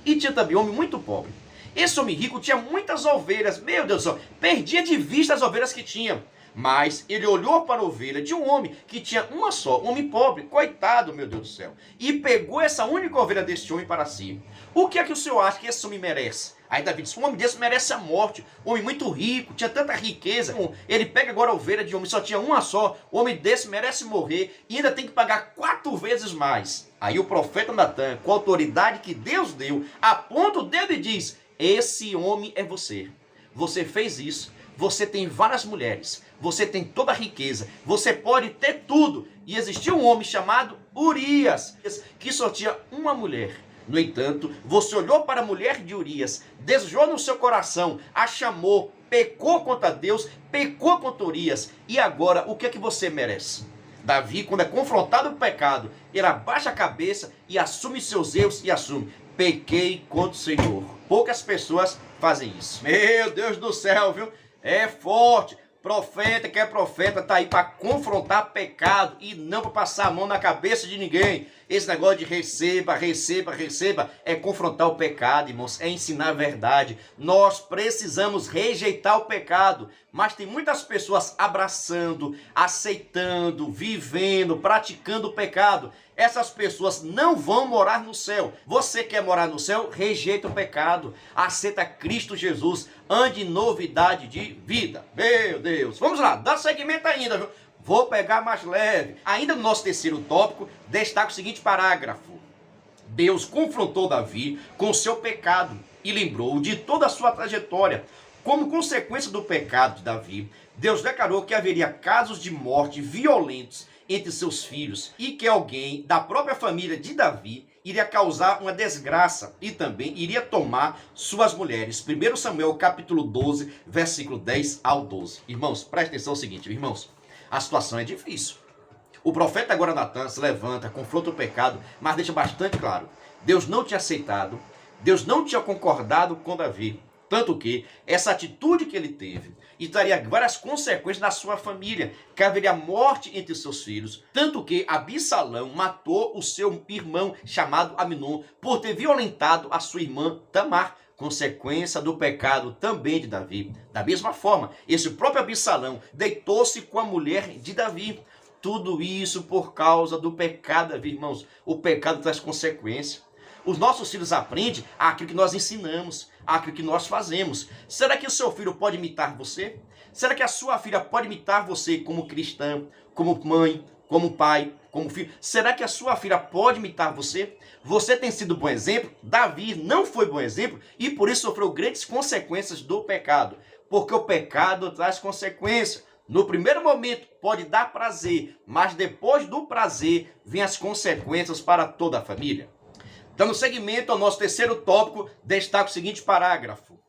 E tinha também um homem muito pobre. Esse homem rico tinha muitas ovelhas. Meu Deus do céu, perdia de vista as ovelhas que tinha. Mas ele olhou para a ovelha de um homem que tinha uma só, um homem pobre, coitado, meu Deus do céu, e pegou essa única ovelha deste homem para si. O que é que o senhor acha que esse homem merece? Aí Davi disse: um homem desse merece a morte. Um homem muito rico, tinha tanta riqueza. Ele pega agora a ovelha de um homem, só tinha uma só. Um homem desse merece morrer e ainda tem que pagar 4 vezes mais. Aí o profeta Natã, com a autoridade que Deus deu, aponta o dedo e diz: esse homem é você. Você fez isso. Você tem várias mulheres, você tem toda a riqueza, você pode ter tudo. E existia um homem chamado Urias, que só tinha uma mulher. No entanto, você olhou para a mulher de Urias, desejou no seu coração, a chamou, pecou contra Deus, pecou contra Urias. E agora, o que é que você merece? Davi, quando é confrontado com o pecado, ele abaixa a cabeça e assume seus erros e assume: pequei contra o Senhor. Poucas pessoas fazem isso. Meu Deus do céu, viu? É forte. Profeta que é profeta tá aí para confrontar pecado e não para passar a mão na cabeça de ninguém. Esse negócio de receba é confrontar o pecado, irmãos, é ensinar a verdade. Nós precisamos rejeitar o pecado, mas tem muitas pessoas abraçando, aceitando, vivendo, praticando o pecado. Essas pessoas não vão morar no céu. Você quer morar no céu? Rejeita o pecado, aceita Cristo Jesus, ande em novidade de vida. Meu Deus, vamos lá, dá seguimento ainda, viu? Vou pegar mais leve. Ainda no nosso terceiro tópico, destaca o seguinte parágrafo: Deus confrontou Davi com o seu pecado e lembrou de toda a sua trajetória. Como consequência do pecado de Davi, Deus declarou que haveria casos de morte violentos entre seus filhos e que alguém da própria família de Davi iria causar uma desgraça e também iria tomar suas mulheres. 1 Samuel capítulo 12, versículo 10 ao 12. Irmãos, presta atenção no seguinte, irmãos. A situação é difícil. O profeta agora Natan se levanta, confronta o pecado, mas deixa bastante claro: Deus não tinha aceitado, Deus não tinha concordado com Davi. Tanto que essa atitude que ele teve e traria várias consequências na sua família, que haveria morte entre seus filhos. Tanto que Absalão matou o seu irmão chamado Aminon por ter violentado a sua irmã Tamar, consequência do pecado também de Davi. Da mesma forma, esse próprio Absalão deitou-se com a mulher de Davi. Tudo isso por causa do pecado, Davi, irmãos. O pecado traz consequências. Os nossos filhos aprendem aquilo que nós ensinamos, aquilo que nós fazemos. Será que o seu filho pode imitar você? Será que a sua filha pode imitar você como cristã, como mãe, como pai, como filho? Será que a sua filha pode imitar você? Você tem sido bom exemplo? Davi não foi bom exemplo e por isso sofreu grandes consequências do pecado. Porque o pecado traz consequências. No primeiro momento pode dar prazer, mas depois do prazer vem as consequências para toda a família. Dando seguimento ao nosso terceiro tópico, destaca o seguinte parágrafo.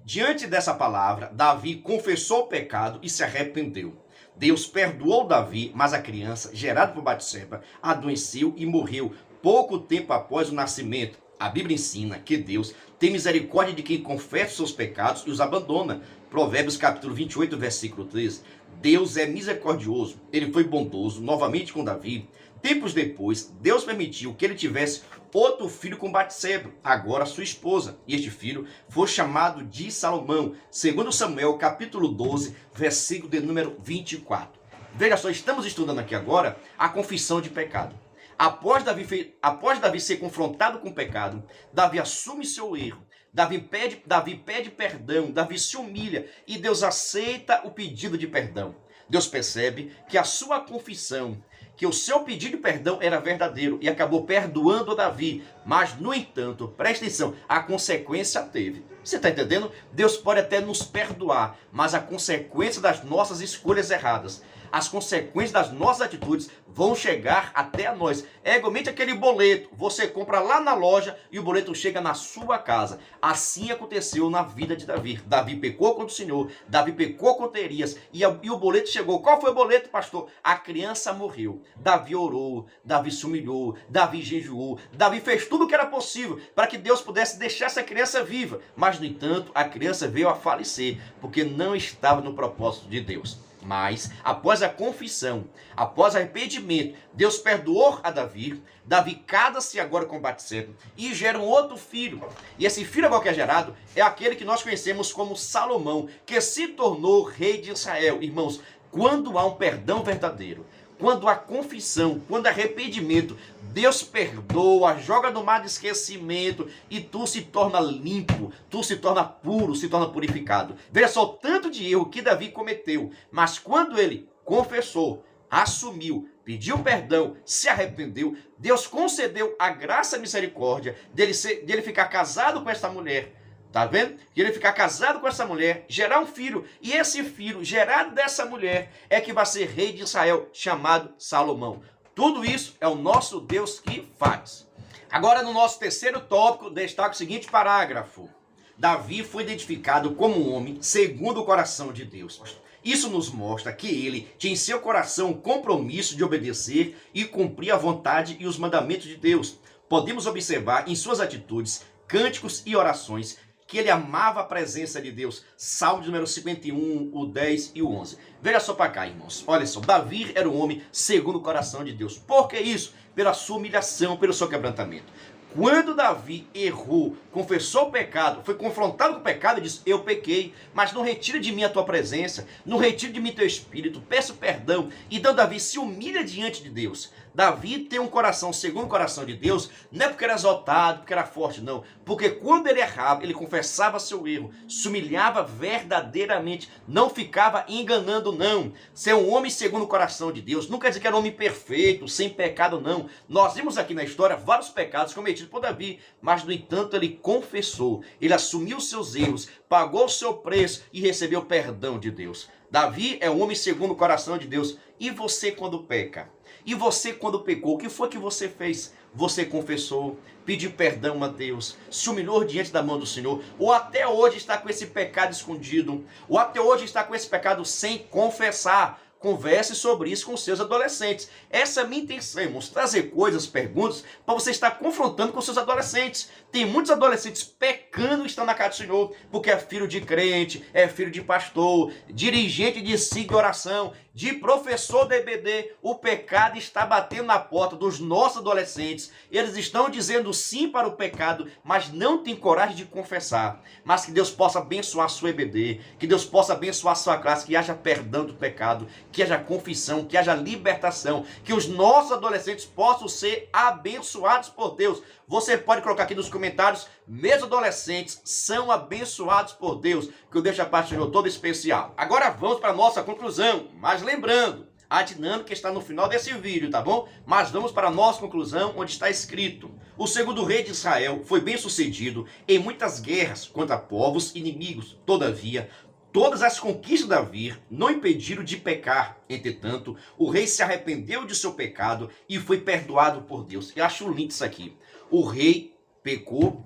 Diante dessa palavra, Davi confessou o pecado e se arrependeu. Deus perdoou Davi, mas a criança, gerada por Batseba, adoeceu e morreu pouco tempo após o nascimento. A Bíblia ensina que Deus tem misericórdia de quem confessa os seus pecados e os abandona. Provérbios capítulo 28, versículo 13. Deus é misericordioso, ele foi bondoso novamente com Davi. Tempos depois, Deus permitiu que ele tivesse outro filho com Batseba, agora sua esposa. E este filho foi chamado de Salomão, segundo Samuel, capítulo 12, versículo de número 24. Veja só, estamos estudando aqui agora a confissão de pecado. Após Davi ser confrontado com o pecado, Davi assume seu erro. Davi pede perdão, Davi se humilha e Deus aceita o pedido de perdão. Deus percebe que a sua confissão, que o seu pedido de perdão era verdadeiro e acabou perdoando Davi. Mas, no entanto, presta atenção, a consequência teve. Você está entendendo? Deus pode até nos perdoar, mas a consequência das nossas escolhas erradas, as consequências das nossas atitudes vão chegar até nós. É igualmente aquele boleto. Você compra lá na loja e o boleto chega na sua casa. Assim aconteceu na vida de Davi. Davi pecou contra o Senhor. Davi pecou contra Elias. E o boleto chegou. Qual foi o boleto, pastor? A criança morreu. Davi orou. Davi se humilhou. Davi jejuou. Davi fez tudo o que era possível para que Deus pudesse deixar essa criança viva. Mas, no entanto, a criança veio a falecer porque não estava no propósito de Deus. Mas, após a confissão, após o arrependimento, Deus perdoou a Davi. Davi casa-se agora com Batseba e gera um outro filho. E esse filho agora que é gerado é aquele que nós conhecemos como Salomão, que se tornou rei de Israel. Irmãos, quando há um perdão verdadeiro, quando há confissão, quando há arrependimento, Deus perdoa, joga no mar de esquecimento e tu se torna limpo, tu se torna puro, se torna purificado. Veja só o tanto de erro que Davi cometeu, mas quando ele confessou, assumiu, pediu perdão, se arrependeu, Deus concedeu a graça e a misericórdia dele ficar casado com essa mulher. Tá vendo? Que ele ficar casado com essa mulher, gerar um filho, e esse filho gerado dessa mulher é que vai ser rei de Israel, chamado Salomão. Tudo isso é o nosso Deus que faz. Agora, no nosso terceiro tópico, destaca o seguinte parágrafo. Davi foi identificado como um homem segundo o coração de Deus. Isso nos mostra que ele tinha em seu coração o compromisso de obedecer e cumprir a vontade e os mandamentos de Deus. Podemos observar em suas atitudes, cânticos e orações que ele amava a presença de Deus. Salmo número 51, o 10 e o 11. Veja só para cá, irmãos. Olha só, Davi era um homem segundo o coração de Deus. Por que isso? Pela sua humilhação, pelo seu quebrantamento. Quando Davi errou, confessou o pecado, foi confrontado com o pecado e disse: eu pequei, mas não retire de mim a tua presença, não retire de mim teu espírito, peço perdão. Então Davi se humilha diante de Deus. Davi tem um coração segundo o coração de Deus, não é porque era exaltado, porque era forte, não. Porque quando ele errava, ele confessava seu erro, se humilhava verdadeiramente, não ficava enganando, não. Ser um homem segundo o coração de Deus não quer dizer que era um homem perfeito, sem pecado, não. Nós vimos aqui na história vários pecados cometidos por Davi, mas no entanto ele confessou, ele assumiu seus erros, pagou o seu preço e recebeu perdão de Deus. Davi é um homem segundo o coração de Deus. E você quando peca? E você quando pecou, o que foi que você fez? Você confessou, pediu perdão a Deus, se humilhou diante da mão do Senhor, ou até hoje está com esse pecado escondido, ou até hoje está com esse pecado sem confessar. Converse sobre isso com seus adolescentes. Essa é a minha intenção, irmãos, trazer coisas, perguntas, para você estar confrontando com seus adolescentes. Tem muitos adolescentes pecando e estão na casa do Senhor, porque é filho de crente, é filho de pastor, dirigente de ciclo de oração, de professor da EBD. O pecado está batendo na porta dos nossos adolescentes. Eles estão dizendo sim para o pecado, mas não têm coragem de confessar. Mas que Deus possa abençoar a sua EBD, que Deus possa abençoar a sua classe, que haja perdão do pecado, que haja confissão, que haja libertação, que os nossos adolescentes possam ser abençoados por Deus. Você pode colocar aqui nos comentários, meus adolescentes são abençoados por Deus, que eu deixo a parte do Senhor toda especial. Agora vamos para a nossa conclusão, mas lembrando, a dinâmica está no final desse vídeo, tá bom? Mas vamos para a nossa conclusão, onde está escrito: o segundo rei de Israel foi bem sucedido em muitas guerras contra povos inimigos. Todavia, todas as conquistas de Davi não impediram de pecar. Entretanto, o rei se arrependeu de seu pecado e foi perdoado por Deus. Eu acho lindo isso aqui. O rei pecou,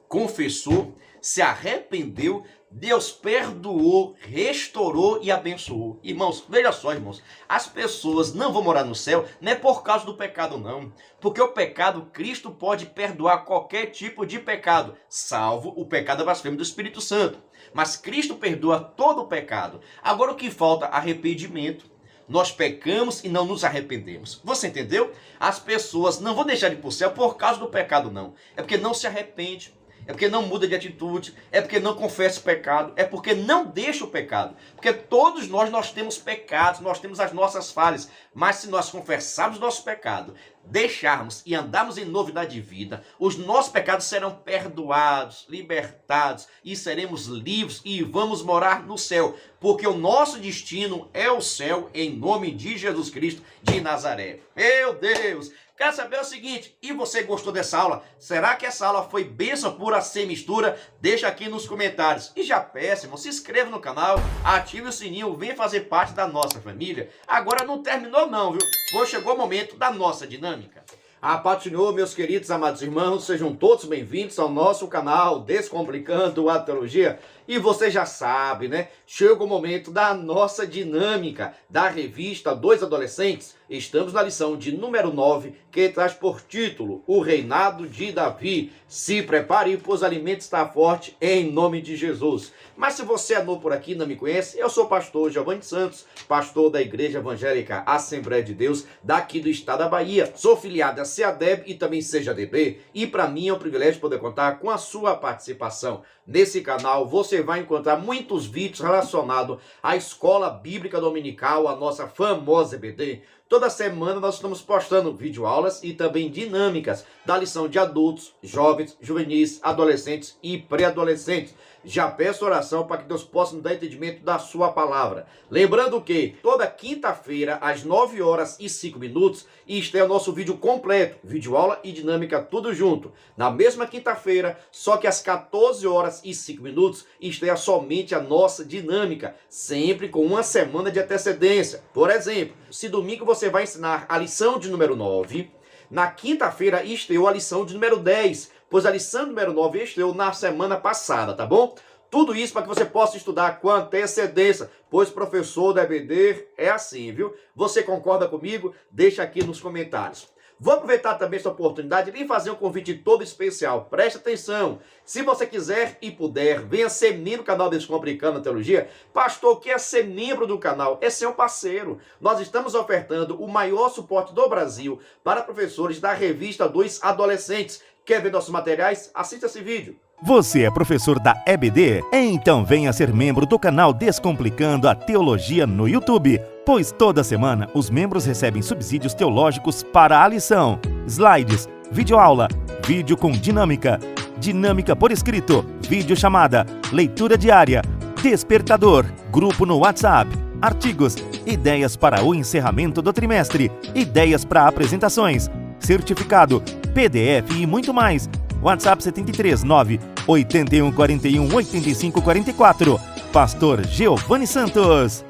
confessou, se arrependeu, Deus perdoou, restaurou e abençoou. Irmãos, veja só, irmãos, as pessoas não vão morar no céu, não é por causa do pecado, não. Porque o pecado, Cristo pode perdoar qualquer tipo de pecado, salvo o pecado blasfemo do Espírito Santo. Mas Cristo perdoa todo o pecado. Agora o que falta? Arrependimento. Nós pecamos e não nos arrependemos. Você entendeu? As pessoas não vão deixar de ir para o céu por causa do pecado, não. É porque não se arrepende. É porque não muda de atitude, é porque não confessa o pecado, é porque não deixa o pecado. Porque todos nós temos pecados, nós temos as nossas falhas. Mas se nós confessarmos nosso pecado, deixarmos e andarmos em novidade de vida, os nossos pecados serão perdoados, libertados e seremos livres e vamos morar no céu. Porque o nosso destino é o céu, em nome de Jesus Cristo de Nazaré. Meu Deus! Quero saber o seguinte, e você gostou dessa aula? Será que essa aula foi bênção pura sem mistura? Deixa aqui nos comentários. E já peço, irmão, se inscreva no canal, ative o sininho, venha fazer parte da nossa família. Agora não terminou não, viu? Pois chegou o momento da nossa dinâmica. A paz do Senhor, meus queridos amados irmãos, sejam todos bem-vindos ao nosso canal Descomplicando a Teologia. E você já sabe, né? Chega o momento da nossa dinâmica da revista Dois Adolescentes. Estamos na lição de número 9, que traz por título O Reinado de Davi. Se prepare, pois o alimento está forte, em nome de Jesus. Mas se você é novo por aqui e não me conhece, eu sou o pastor Giovanni Santos, pastor da Igreja Evangélica Assembleia de Deus, daqui do estado da Bahia. Sou filiado a CEADEB e também CEJADB, e para mim é um privilégio poder contar com a sua participação. Nesse canal você vai encontrar muitos vídeos relacionados à Escola Bíblica Dominical, a nossa famosa EBD. Toda semana nós estamos postando videoaulas e também dinâmicas da lição de adultos, jovens, juvenis, adolescentes e pré-adolescentes. Já peço oração para que Deus possa nos dar entendimento da sua palavra. Lembrando que toda quinta-feira, às 9h05, estreia o nosso vídeo completo, videoaula e dinâmica, tudo junto. Na mesma quinta-feira, só que às 14h05, estreia somente a nossa dinâmica, sempre com uma semana de antecedência. Por exemplo, se domingo você vai ensinar a lição de número 9, na quinta-feira estreou a lição de número 10, pois a lição número 9 estreou na semana passada, tá bom? Tudo isso para que você possa estudar com antecedência, pois professor da EBD é assim, viu? Você concorda comigo? Deixa aqui nos comentários. Vou aproveitar também essa oportunidade e fazer um convite todo especial. Preste atenção. Se você quiser e puder, venha ser membro do canal Descomplicando a Teologia. Pastor, o que é ser membro do canal? É ser um parceiro. Nós estamos ofertando o maior suporte do Brasil para professores da revista Dois Adolescentes. Quer ver nossos materiais? Assista esse vídeo. Você é professor da EBD? Então venha ser membro do canal Descomplicando a Teologia no YouTube, pois toda semana os membros recebem subsídios teológicos para a lição, slides, videoaula, vídeo com dinâmica, dinâmica por escrito, vídeo chamada, leitura diária, despertador, grupo no WhatsApp, artigos, ideias para o encerramento do trimestre, ideias para apresentações, certificado, PDF e muito mais. WhatsApp 739 8141 8544. Pastor Giovanni Santos.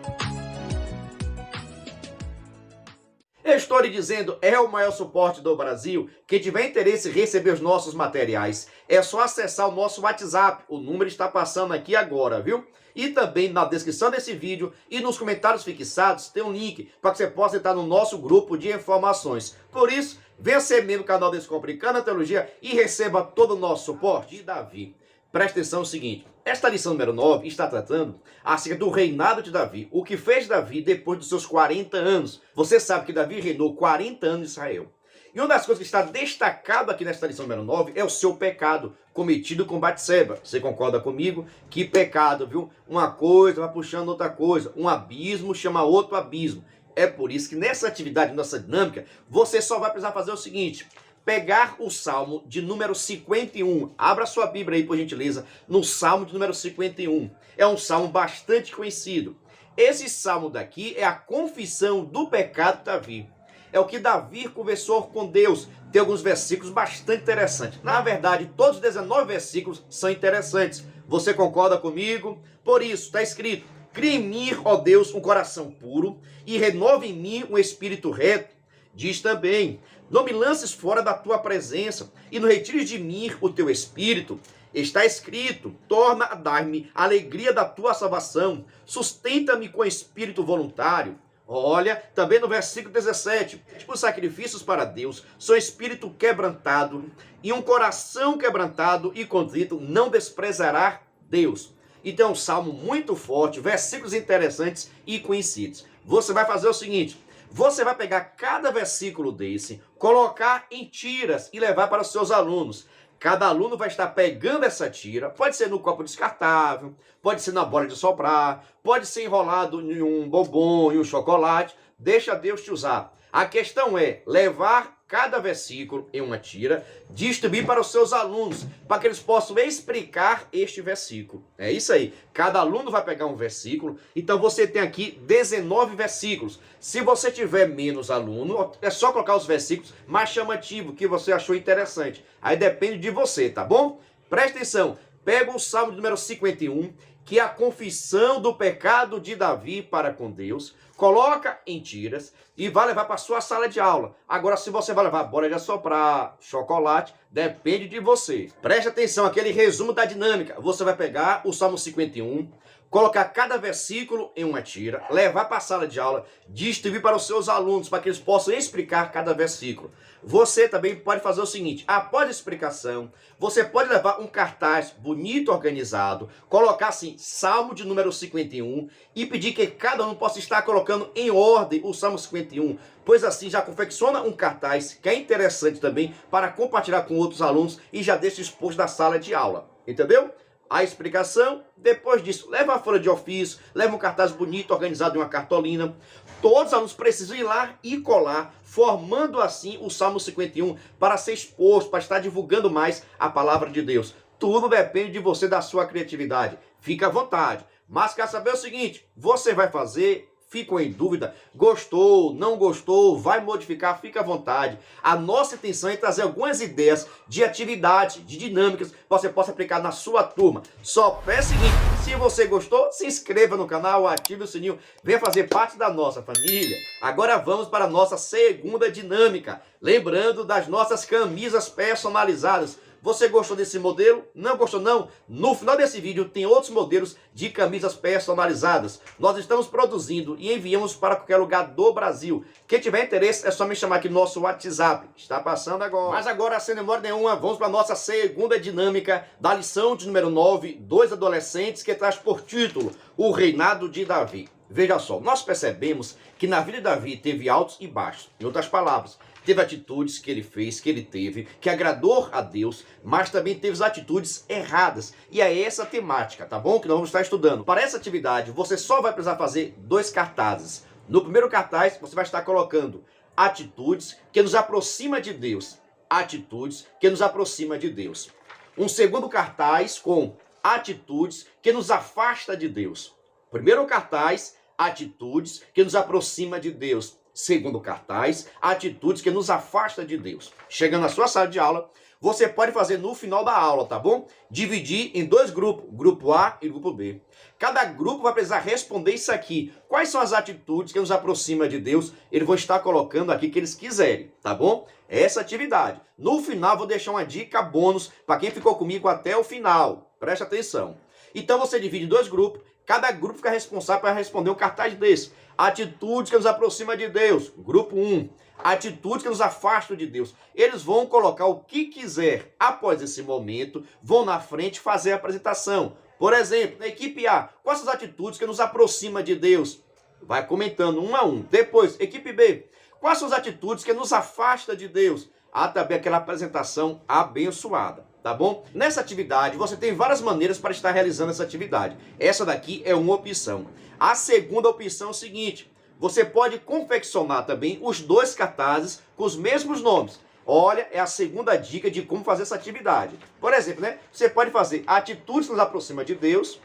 Eu estou lhe dizendo, é o maior suporte do Brasil. Quem tiver interesse em receber os nossos materiais, é só acessar o nosso WhatsApp. O número está passando aqui agora, viu? E também na descrição desse vídeo e nos comentários fixados tem um link para que você possa entrar no nosso grupo de informações. Por isso, venha ser membro do canal Descomplicando a Teologia e receba todo o nosso suporte. E Davi, presta atenção no seguinte, esta lição número 9 está tratando acerca do reinado de Davi, o que fez Davi depois dos seus 40 anos. Você sabe que Davi reinou 40 anos em Israel. E uma das coisas que está destacado aqui nesta lição número 9 é o seu pecado cometido com Batseba. Você concorda comigo? Que pecado, viu? Uma coisa vai puxando outra coisa. Um abismo chama outro abismo. É por isso que nessa atividade, nossa dinâmica, você só vai precisar fazer o seguinte: pegar o Salmo de número 51. Abra sua Bíblia aí, por gentileza, no Salmo de número 51. É um salmo bastante conhecido. Esse salmo daqui é a confissão do pecado de Davi. É o que Davi conversou com Deus. Tem alguns versículos bastante interessantes. Na verdade, todos os 19 versículos são interessantes. Você concorda comigo? Por isso, está escrito: cria em mim, ó Deus, um coração puro e renova em mim um espírito reto. Diz também: não me lances fora da tua presença e não retires de mim o teu espírito. Está escrito: torna a dar-me a alegria da tua salvação. Sustenta-me com espírito voluntário. Olha, também no versículo 17, os sacrifícios para Deus são espírito quebrantado e um coração quebrantado e contrito não desprezará Deus. Então, um salmo muito forte, versículos interessantes e conhecidos. Você vai fazer o seguinte: você vai pegar cada versículo desse, colocar em tiras e levar para os seus alunos. Cada aluno vai estar pegando essa tira, pode ser no copo descartável, pode ser na bola de soprar, pode ser enrolado em um bombom, em um chocolate. Deixa Deus te usar. A questão é levar cada versículo em uma tira, distribuir para os seus alunos, para que eles possam explicar este versículo. É isso aí. Cada aluno vai pegar um versículo. Então você tem aqui 19 versículos. Se você tiver menos aluno, é só colocar os versículos mais chamativos que você achou interessante. Aí depende de você, tá bom? Presta atenção. Pega o Salmo número 51, que é a confissão do pecado de Davi para com Deus, coloca em tiras e vai levar para a sua sala de aula. Agora, se você vai levar bola de assoprar, chocolate, depende de você. Preste atenção, aquele resumo da dinâmica. Você vai pegar o Salmo 51, colocar cada versículo em uma tira, levar para a sala de aula, distribuir para os seus alunos, para que eles possam explicar cada versículo. Você também pode fazer o seguinte: após a explicação, você pode levar um cartaz bonito, organizado, colocar assim, Salmo de número 51, e pedir que cada um possa estar colocando em ordem o Salmo 51, pois assim já confecciona um cartaz, que é interessante também, para compartilhar com outros alunos e já deixa exposto na sala de aula. Entendeu? A explicação, depois disso, leva a folha de ofício, leva um cartaz bonito, organizado em uma cartolina. Todos os alunos precisam ir lá e colar, formando assim o Salmo 51 para ser exposto, para estar divulgando mais a palavra de Deus. Tudo depende de você, da sua criatividade. Fica à vontade. Mas quer saber o seguinte: você vai fazer, ficou em dúvida, gostou, não gostou, vai modificar, fica à vontade. A nossa intenção é trazer algumas ideias de atividade, de dinâmicas, que você possa aplicar na sua turma. Só peço o seguinte: se você gostou, se inscreva no canal, ative o sininho, venha fazer parte da nossa família. Agora vamos para a nossa segunda dinâmica, lembrando das nossas camisas personalizadas. Você gostou desse modelo? Não gostou não? No final desse vídeo tem outros modelos de camisas personalizadas. Nós estamos produzindo e enviamos para qualquer lugar do Brasil. Quem tiver interesse é só me chamar aqui no nosso WhatsApp. Está passando agora. Mas agora, sem demora nenhuma, vamos para a nossa segunda dinâmica da lição de número 9, dois adolescentes, que traz por título O Reinado de Davi. Veja só, nós percebemos que na vida de Davi teve altos e baixos. Em outras palavras, teve atitudes que ele fez, que ele teve, que agradou a Deus, mas também teve as atitudes erradas. E é essa a temática, tá bom? Que nós vamos estar estudando. Para essa atividade, você só vai precisar fazer 2 cartazes. No primeiro cartaz, você vai estar colocando atitudes que nos aproximam de Deus. Atitudes que nos aproximam de Deus. Um segundo cartaz com atitudes que nos afasta de Deus. Primeiro cartaz, atitudes que nos aproximam de Deus. Segundo cartaz, atitudes que nos afastam de Deus. Chegando na sua sala de aula, você pode fazer no final da aula, tá bom? Dividir em 2 grupos, grupo A e grupo B. Cada grupo vai precisar responder isso aqui. Quais são as atitudes que nos aproximam de Deus? Eles vão estar colocando aqui que eles quiserem, tá bom? Essa atividade. No final, vou deixar uma dica bônus para quem ficou comigo até o final. Preste atenção. Então você divide em 2 grupos, Cada grupo fica responsável para responder um cartaz desse. Atitudes que nos aproximam de Deus, grupo 1. Atitudes que nos afastam de Deus. Eles vão colocar o que quiser. Após esse momento, vão na frente fazer a apresentação. Por exemplo, na equipe A, quais são as atitudes que nos aproximam de Deus? Vai comentando um a um. Depois, equipe B, quais são as atitudes que nos afastam de Deus? Há também aquela apresentação abençoada, tá bom? Nessa atividade, você tem várias maneiras para estar realizando essa atividade. Essa daqui é uma opção. A segunda opção é o seguinte: você pode confeccionar também os 2 cartazes com os mesmos nomes. Olha, é a segunda dica de como fazer essa atividade. Por exemplo, né? Você pode fazer atitudes que nos aproximam de Deus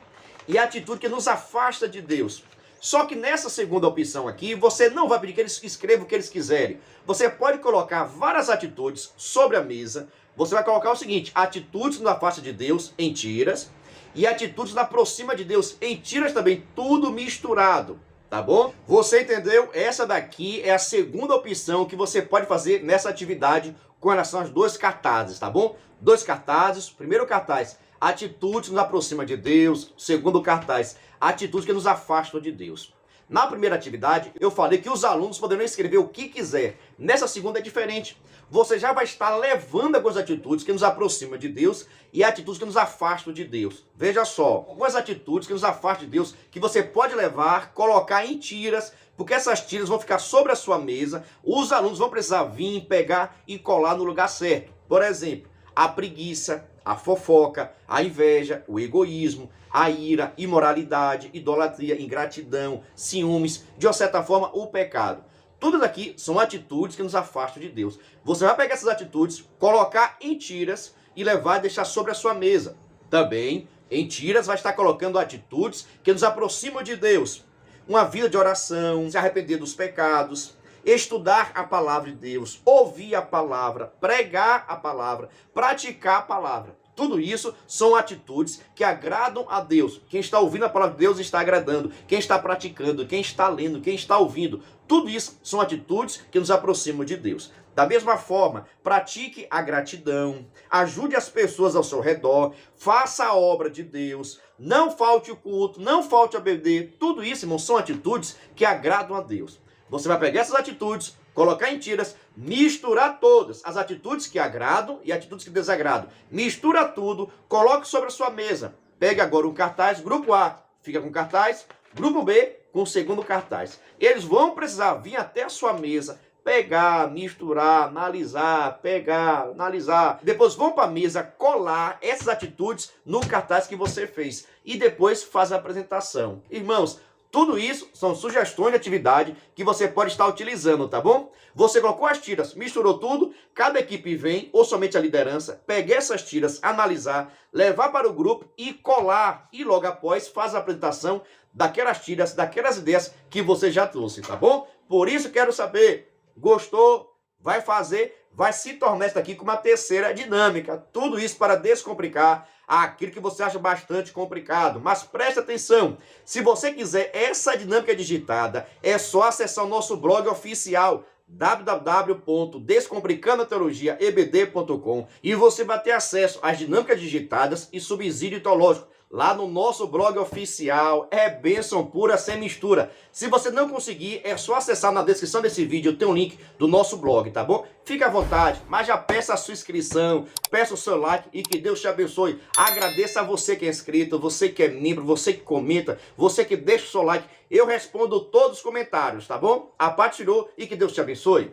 e atitude que nos afasta de Deus. Só que nessa segunda opção aqui, você não vai pedir que eles escrevam o que eles quiserem. Você pode colocar várias atitudes sobre a mesa. Você vai colocar o seguinte: atitudes que nos afastam de Deus em tiras e atitudes que nos aproximam de Deus em tiras também, tudo misturado. Tá bom? Você entendeu? Essa daqui é a segunda opção que você pode fazer nessa atividade com relação aos 2 cartazes, tá bom? 2 cartazes. Primeiro cartaz, atitudes que nos aproximam de Deus. Segundo cartaz, atitudes que nos afastam de Deus. Na primeira atividade, eu falei que os alunos poderão escrever o que quiser. Nessa segunda é diferente. Você já vai estar levando algumas atitudes que nos aproximam de Deus e atitudes que nos afastam de Deus. Veja só, algumas atitudes que nos afastam de Deus que você pode levar, colocar em tiras, porque essas tiras vão ficar sobre a sua mesa. Os alunos vão precisar vir, pegar e colar no lugar certo. Por exemplo, a preguiça, a fofoca, a inveja, o egoísmo, a ira, imoralidade, idolatria, ingratidão, ciúmes, de uma certa forma, o pecado. Tudo daqui são atitudes que nos afastam de Deus. Você vai pegar essas atitudes, colocar em tiras e levar e deixar sobre a sua mesa. Também, em tiras, vai estar colocando atitudes que nos aproximam de Deus. Uma vida de oração, se arrepender dos pecados, estudar a palavra de Deus, ouvir a palavra, pregar a palavra, praticar a palavra. Tudo isso são atitudes que agradam a Deus. Quem está ouvindo a palavra de Deus está agradando. Quem está praticando, quem está lendo, quem está ouvindo. Tudo isso são atitudes que nos aproximam de Deus. Da mesma forma, pratique a gratidão, ajude as pessoas ao seu redor, faça a obra de Deus, não falte o culto, não falte a beber. Tudo isso, irmãos, são atitudes que agradam a Deus. Você vai pegar essas atitudes, colocar em tiras, misturar todas, as atitudes que agradam e atitudes que desagradam. Mistura tudo, coloque sobre a sua mesa. Pegue agora um cartaz, grupo A fica com cartaz, grupo B com o segundo cartaz. Eles vão precisar vir até a sua mesa, pegar, misturar, analisar, pegar, analisar. Depois vão para a mesa colar essas atitudes no cartaz que você fez. E depois faz a apresentação. Irmãos, tudo isso são sugestões de atividade que você pode estar utilizando, tá bom? Você colocou as tiras, misturou tudo, cada equipe vem, ou somente a liderança, pegar essas tiras, analisar, levar para o grupo e colar. E logo após faz a apresentação daquelas tiras, daquelas ideias que você já trouxe, tá bom? Por isso quero saber, gostou? Vai fazer, vai se tornar isso aqui com uma terceira dinâmica. Tudo isso para descomplicar aquilo que você acha bastante complicado. Mas preste atenção, se você quiser essa dinâmica digitada, é só acessar o nosso blog oficial, www.descomplicandoteologiaebd.com, e você vai ter acesso às dinâmicas digitadas e subsídio teológico. Lá no nosso blog oficial, é bênção pura, sem mistura. Se você não conseguir, é só acessar na descrição desse vídeo, tem um link do nosso blog, tá bom? Fique à vontade, mas já peça a sua inscrição, peça o seu like e que Deus te abençoe. Agradeça a você que é inscrito, você que é membro, você que comenta, você que deixa o seu like. Eu respondo todos os comentários, tá bom? A paz tirou e que Deus te abençoe.